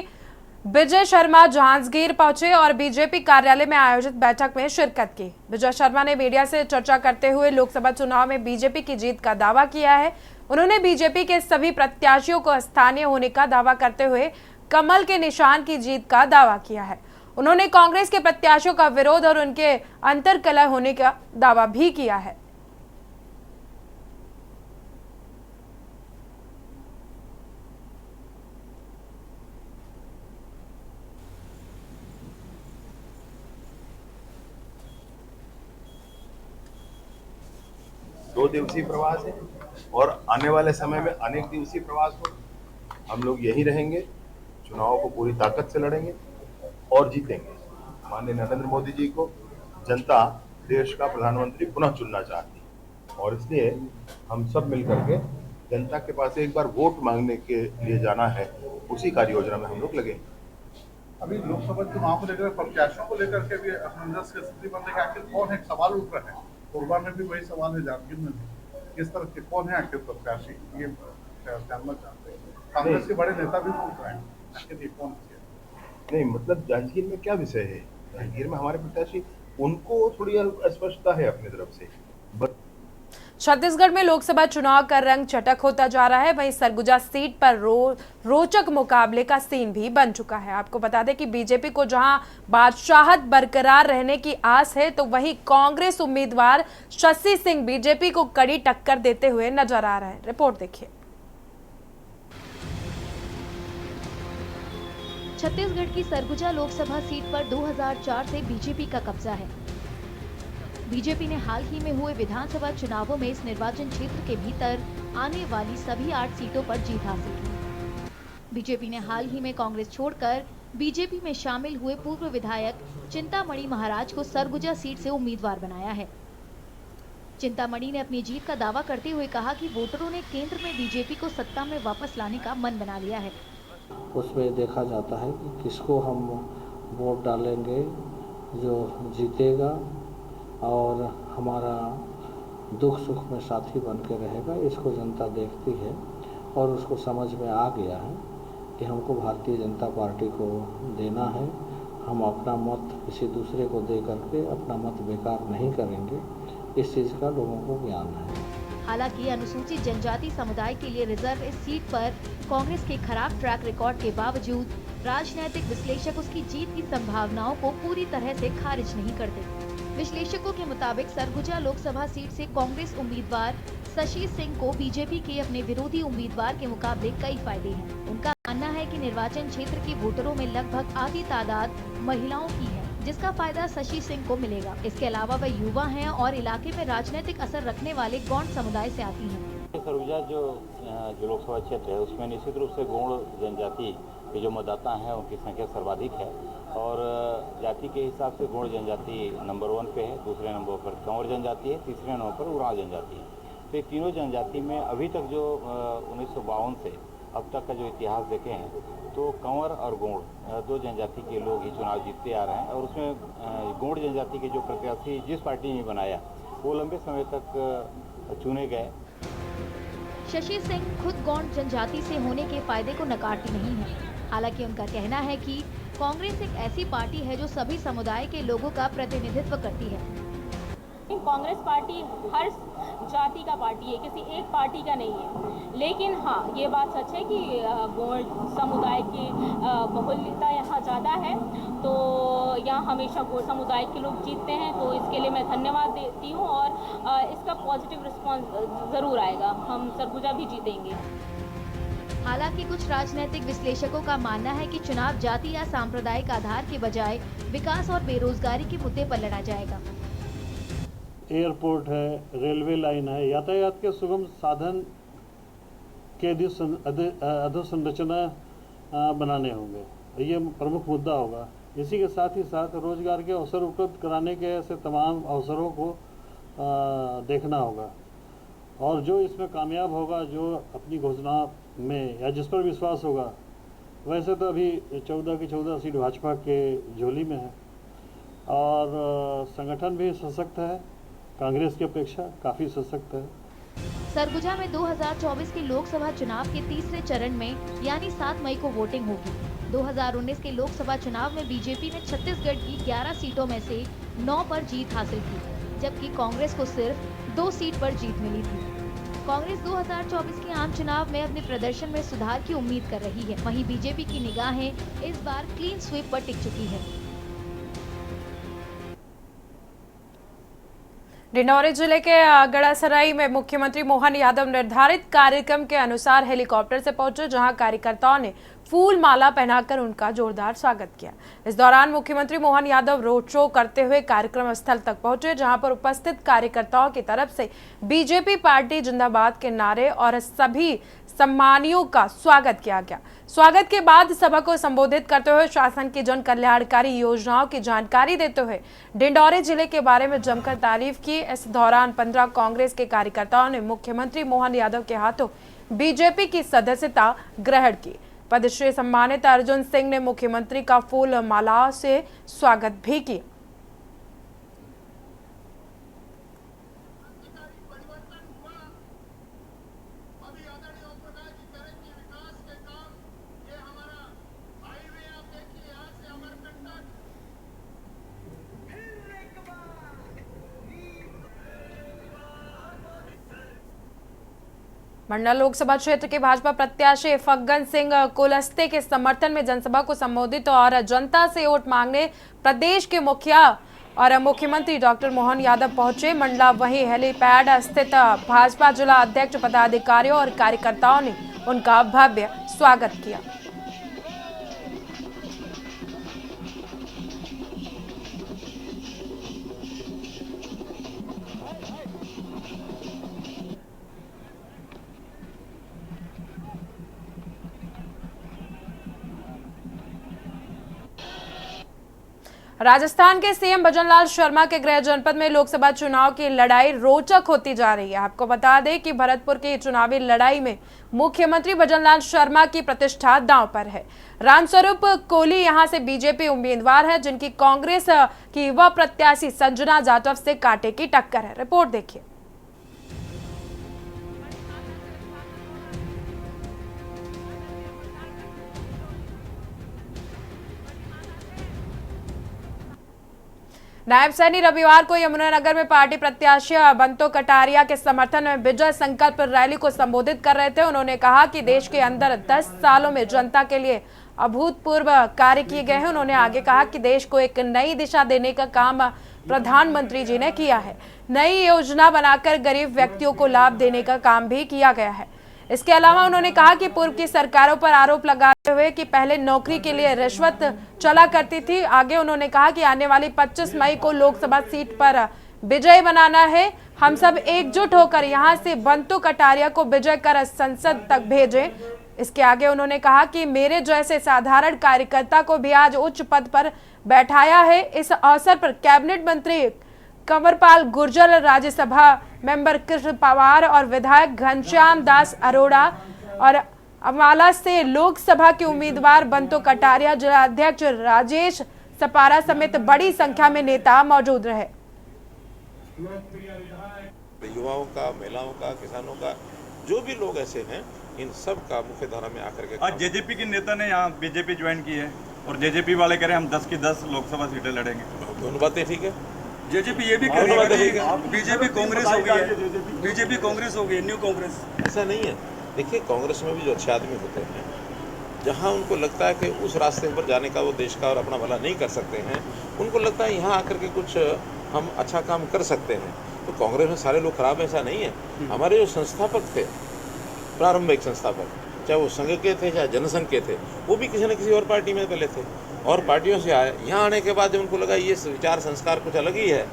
[SPEAKER 1] विजय शर्मा जांजगीर पहुंचे और बीजेपी कार्यालय में आयोजित बैठक में शिरकत की। विजय शर्मा ने मीडिया से चर्चा करते हुए लोकसभा चुनाव में बीजेपी की जीत का दावा किया है। उन्होंने बीजेपी के सभी प्रत्याशियों को स्थानीय होने का दावा करते हुए कमल के निशान की जीत का दावा किया है। उन्होंने कांग्रेस के प्रत्याशियों का विरोध और उनके अंतर्कलह होने का दावा भी किया है।
[SPEAKER 9] दो दिवसीय प्रवास है और आने वाले समय में अनेक दिवसीय प्रवास हो। हम लोग यहीं रहेंगे, चुनाव को पूरी ताकत से लड़ेंगे और जीतेंगे। माननीय नरेंद्र मोदी जी को जनता देश का प्रधानमंत्री पुनः चुनना चाहती है और इसलिए हम सब मिलकर के जनता के पास एक बार वोट मांगने के लिए जाना है। उसी कार्य योजना में हम लोग लगेंगे।
[SPEAKER 10] अभी लोकसभा चुनाव को लेकर प्रत्याशियों को लेकर के भी असमंजस की स्थिति बन रही है। आखिर कौन है, सवाल उठ रहे हैं। कोरबा में भी वही सवाल है, जांजगीर में भी। किस तरह के कौन है आखिर प्रत्याशी, ये जानना चाहते हैं। कांग्रेस के बड़े नेता भी पूछ रहे हैं आखिर ये कौन है।
[SPEAKER 9] नहीं मतलब जांजगीर में क्या विषय है? जांजगीर में हमारे प्रत्याशी, उनको थोड़ी अस्पष्टता है अपनी तरफ से।
[SPEAKER 1] छत्तीसगढ़ में लोकसभा चुनाव का रंग चटक होता जा रहा है। वहीं सरगुजा सीट पर रोचक मुकाबले का सीन भी बन चुका है। आपको बता दें कि बीजेपी को जहां बादशाहत बरकरार रहने की आस है, तो वहीं कांग्रेस उम्मीदवार शशि सिंह बीजेपी को कड़ी टक्कर देते हुए नजर आ रहे हैं। रिपोर्ट देखिए।
[SPEAKER 11] छत्तीसगढ़ की सरगुजा लोकसभा सीट पर 2004 से बीजेपी का कब्जा है। बीजेपी ने हाल ही में हुए विधानसभा चुनावों में इस निर्वाचन क्षेत्र के भीतर आने वाली सभी 8 सीटों पर जीत हासिल की। बीजेपी ने हाल ही में कांग्रेस छोड़कर बीजेपी में शामिल हुए पूर्व विधायक चिंतामणि महाराज को सरगुजा सीट से उम्मीदवार बनाया है। चिंतामणि ने अपनी जीत का दावा करते हुए कहा कि वोटरों ने केंद्र में बीजेपी को सत्ता में वापस लाने का मन बना लिया है।
[SPEAKER 12] उसमें देखा जाता है कि किसको हम वोट डालेंगे जो जीतेगा और हमारा दुख सुख में साथी बन के रहेगा। इसको जनता देखती है और उसको समझ में आ गया है कि हमको भारतीय जनता पार्टी को देना है। हम अपना मत किसी दूसरे को दे करके अपना मत बेकार नहीं करेंगे। इस चीज़ का लोगों को ज्ञान है।
[SPEAKER 11] हालांकि अनुसूचित जनजाति समुदाय के लिए रिजर्व इस सीट पर कांग्रेस के खराब ट्रैक रिकॉर्ड के बावजूद राजनीतिक विश्लेषक उसकी जीत की संभावनाओं को पूरी तरह से खारिज नहीं करते। विश्लेषकों के मुताबिक सरगुजा लोकसभा सीट से कांग्रेस उम्मीदवार शशि सिंह को बीजेपी के अपने विरोधी उम्मीदवार के मुकाबले कई फायदे हैं। उनका मानना है कि निर्वाचन क्षेत्र के वोटरों में लगभग आधी तादाद महिलाओं की है, जिसका फायदा शशि सिंह को मिलेगा। इसके अलावा वे युवा हैं और इलाके में राजनीतिक असर रखने वाले गौंड समुदाय से आती हैं।
[SPEAKER 13] सरगुजा जो लोकसभा क्षेत्र है उसमें निश्चित रूप से गौंड जनजाति के जो मतदाता हैं उनकी संख्या सर्वाधिक है और जाति के हिसाब से गौंड जनजाति नंबर 1 पे है, दूसरे नंबर पर कंवर जनजाति है, तीसरे नंबर पर उरांव जनजाति है। तो ये तीनों जनजाति में अभी तक जो 1952 से अब तक का जो इतिहास देखे हैं तो कंवर और गौंड दो जनजाति के लोग ही चुनाव जीतते आ रहे हैं और उसमें गौंड जनजाति के जो प्रत्याशी जिस पार्टी ने बनाया वो लंबे समय तक चुने गए।
[SPEAKER 11] शशि सिंह खुद गौंड जनजाति से होने के फायदे को नकारती नहीं है। हालांकि उनका कहना है कि कांग्रेस एक ऐसी पार्टी है जो सभी समुदाय के लोगों का प्रतिनिधित्व करती है।
[SPEAKER 14] कांग्रेस पार्टी हर जाति का पार्टी है, किसी एक पार्टी का नहीं है। लेकिन हाँ, ये बात सच है कि गौंड समुदाय की बहुल्यता यहाँ ज़्यादा है, तो यहाँ हमेशा गौंड समुदाय के लोग जीतते हैं। तो इसके लिए मैं धन्यवाद देती हूँ और इसका पॉजिटिव रिस्पॉन्स ज़रूर आएगा। हम सरगुजा भी जीतेंगे।
[SPEAKER 11] हालांकि कुछ राजनीतिक विश्लेषकों का मानना है कि चुनाव जाति या सांप्रदायिक आधार के बजाय विकास और बेरोजगारी के मुद्दे पर लड़ा जाएगा।
[SPEAKER 15] एयरपोर्ट है, रेलवे लाइन है, यातायात के सुगम साधन के अधोसंरचना बनाने होंगे, ये प्रमुख मुद्दा होगा। इसी के साथ ही साथ रोजगार के अवसर उपलब्ध कराने के ऐसे तमाम अवसरों को देखना होगा और जो इसमें कामयाब होगा, जो अपनी घोषणा में या जिस पर विश्वास होगा, वैसे तो अभी 14 की 14 सीट भाजपा के झोली में है और संगठन भी सशक्त है, कांग्रेस की अपेक्षा काफी सशक्त है।
[SPEAKER 11] सरगुजा में 2024 के लोकसभा चुनाव के तीसरे चरण में यानी 7 मई को वोटिंग होगी। 2019 के लोकसभा चुनाव में बीजेपी ने छत्तीसगढ़ की 11 सीटों में से 9 पर जीत हासिल की, जबकि कांग्रेस को सिर्फ 2 सीट पर जीत मिली थी। कांग्रेस 2024 के आम चुनाव में अपने प्रदर्शन में सुधार की उम्मीद कर रही है। वहीं बीजेपी की निगाहें इस बार क्लीन स्वीप पर टिक चुकी है।
[SPEAKER 1] डिंडौरी जिले के गड़ासराई में मुख्यमंत्री मोहन यादव निर्धारित कार्यक्रम के अनुसार हेलीकॉप्टर से पहुंचे, जहां कार्यकर्ताओं ने फूल माला पहनाकर उनका जोरदार स्वागत किया। इस दौरान मुख्यमंत्री मोहन यादव रोड शो करते हुए कार्यक्रम स्थल तक पहुंचे, जहां पर उपस्थित कार्यकर्ताओं की तरफ से बीजेपी पार्टी जिंदाबाद के नारे और सभी सम्मानियों का स्वागत किया गया। स्वागत के बाद सभा को संबोधित करते हुए शासन की जन कल्याणकारी योजनाओं की जानकारी देते हुए डिंडौरी जिले के बारे में जमकर तारीफ की। इस दौरान 15 कांग्रेस के कार्यकर्ताओं ने मुख्यमंत्री मोहन यादव के हाथों बीजेपी की सदस्यता ग्रहण की। पद्मश्री सम्मानित अर्जुन सिंह ने मुख्यमंत्री का फूल माला से स्वागत भी किया। मंडला लोकसभा क्षेत्र के भाजपा प्रत्याशी फग्गन सिंह कुलस्ते के समर्थन में जनसभा को संबोधित और जनता से वोट मांगने प्रदेश के मुखिया और मुख्यमंत्री डॉक्टर मोहन यादव पहुंचे मंडला। वहीं हेलीपैड स्थित भाजपा जिला अध्यक्ष, पदाधिकारियों और कार्यकर्ताओं ने उनका भव्य स्वागत किया। राजस्थान के सीएम भजनलाल शर्मा के गृह जनपद में लोकसभा चुनाव की लड़ाई रोचक होती जा रही है। आपको बता दें कि भरतपुर की चुनावी लड़ाई में मुख्यमंत्री भजनलाल शर्मा की प्रतिष्ठा दांव पर है। रामस्वरूप कोहली यहां से बीजेपी उम्मीदवार है, जिनकी कांग्रेस की युवा प्रत्याशी संजना जाटव से कांटे की टक्कर है। रिपोर्ट देखिए। नायब सैनी रविवार को यमुनानगर में पार्टी प्रत्याशी बंतो कटारिया के समर्थन में विजय संकल्प रैली को संबोधित कर रहे थे। उन्होंने कहा कि देश के अंदर 10 सालों में जनता के लिए अभूतपूर्व कार्य किए गए हैं। उन्होंने आगे कहा कि देश को एक नई दिशा देने का काम प्रधानमंत्री जी ने किया है। नई योजना बनाकर गरीब व्यक्तियों को लाभ देने का काम भी किया गया है। इसके अलावा उन्होंने कहा कि पूर्व की सरकारों पर आरोप लगाते हुए कि पहले नौकरी के लिए रिश्वत चला करती थी। आगे उन्होंने कहा कि आने वाली 25 मई को लोकसभा सीट पर विजय बनाना है। हम सब एकजुट होकर यहां से बंतो कटारिया को विजय कर संसद तक भेजें। इसके आगे उन्होंने कहा कि मेरे जैसे साधारण कार्यकर्ता को भी आज उच्च पद पर बैठाया है। इस अवसर पर कैबिनेट मंत्री कंवरपाल गुर्जर, राज्यसभा मेंबर कृष्ण पवार और विधायक घनश्याम दास अरोड़ा और अम्बाला से लोकसभा के उम्मीदवार बंतो कटारिया, जिला अध्यक्ष राजेश सपारा समेत बड़ी संख्या में नेता मौजूद रहे।
[SPEAKER 16] युवाओं का, महिलाओं का, किसानों का, जो भी लोग ऐसे हैं, इन सब का मुख्य धारा में आकर के
[SPEAKER 17] आज जेजेपी के नेता ने यहाँ बीजेपी ज्वाइन की है और जेजेपी वाले कह रहे हैं हम 10 की 10 लोकसभा सीटें लड़ेंगे।
[SPEAKER 16] दोनों बातें ठीक है।
[SPEAKER 17] जेजेपी ये भी कह रही है कि बीजेपी कांग्रेस हो गई है, बीजेपी कांग्रेस हो गई, न्यू कांग्रेस।
[SPEAKER 16] ऐसा नहीं है। देखिए, कांग्रेस में भी जो अच्छे आदमी होते हैं, जहाँ उनको लगता है कि उस रास्ते पर जाने का वो देश का और अपना भला नहीं कर सकते हैं, उनको लगता है यहाँ आकर के कुछ हम अच्छा काम कर सकते हैं। तो कांग्रेस में सारे लोग खराब, ऐसा नहीं है। हमारे जो संस्थापक थे, प्रारंभिक संस्थापक, चाहे वो संघ के थे चाहे जनसंघ के थे, वो भी किसी न किसी और पार्टी में पहले थे और पार्टियों से आए। यहाँ आने के बाद जब उनको लगा ये विचार संस्कार कुछ अलग ही है।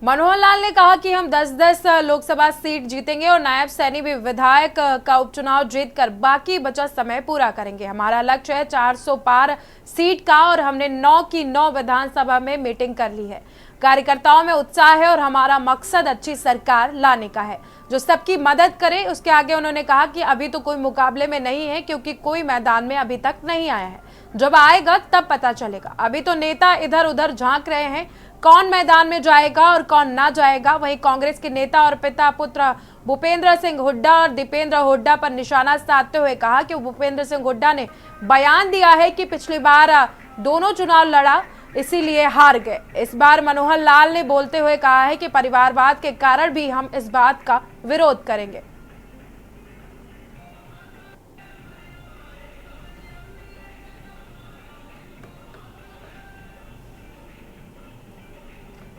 [SPEAKER 1] मनोहर लाल ने कहा कि हम 10-10 लोकसभा सीट जीतेंगे और नायब सैनी भी विधायक का उपचुनाव जीतकर बाकी बचा समय पूरा करेंगे। हमारा लक्ष्य है 400 पार सीट का और हमने 9 की 9 विधानसभा में मीटिंग कर ली है। कार्यकर्ताओं में उत्साह है और हमारा मकसद अच्छी सरकार लाने का है जो सबकी मदद करे। उसके आगे उन्होंने कहा कि अभी तो कोई मुकाबले में नहीं है क्योंकि कोई मैदान में अभी तक नहीं आया है। जब आएगा तब पता चलेगा। अभी तो नेता इधर उधर झांक रहे हैं, कौन मैदान में जाएगा और कौन ना जाएगा। वहीं कांग्रेस के नेता और पिता पुत्र भूपेंद्र सिंह हुड्डा और दीपेंद्र हुड्डा पर निशाना साधते हुए कहा कि भूपेंद्र सिंह हुड्डा ने बयान दिया है कि पिछली बार दोनों चुनाव लड़ा इसीलिए हार गए। इस बार मनोहर लाल ने बोलते हुए कहा है कि परिवारवाद के कारण भी हम इस बात का विरोध करेंगे।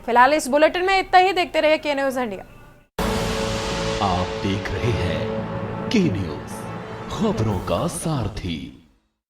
[SPEAKER 1] फिलहाल इस बुलेटिन में इतना ही। देखते रहिए के न्यूज इंडिया।
[SPEAKER 2] आप देख रहे हैं के न्यूज, खबरों का सारथी।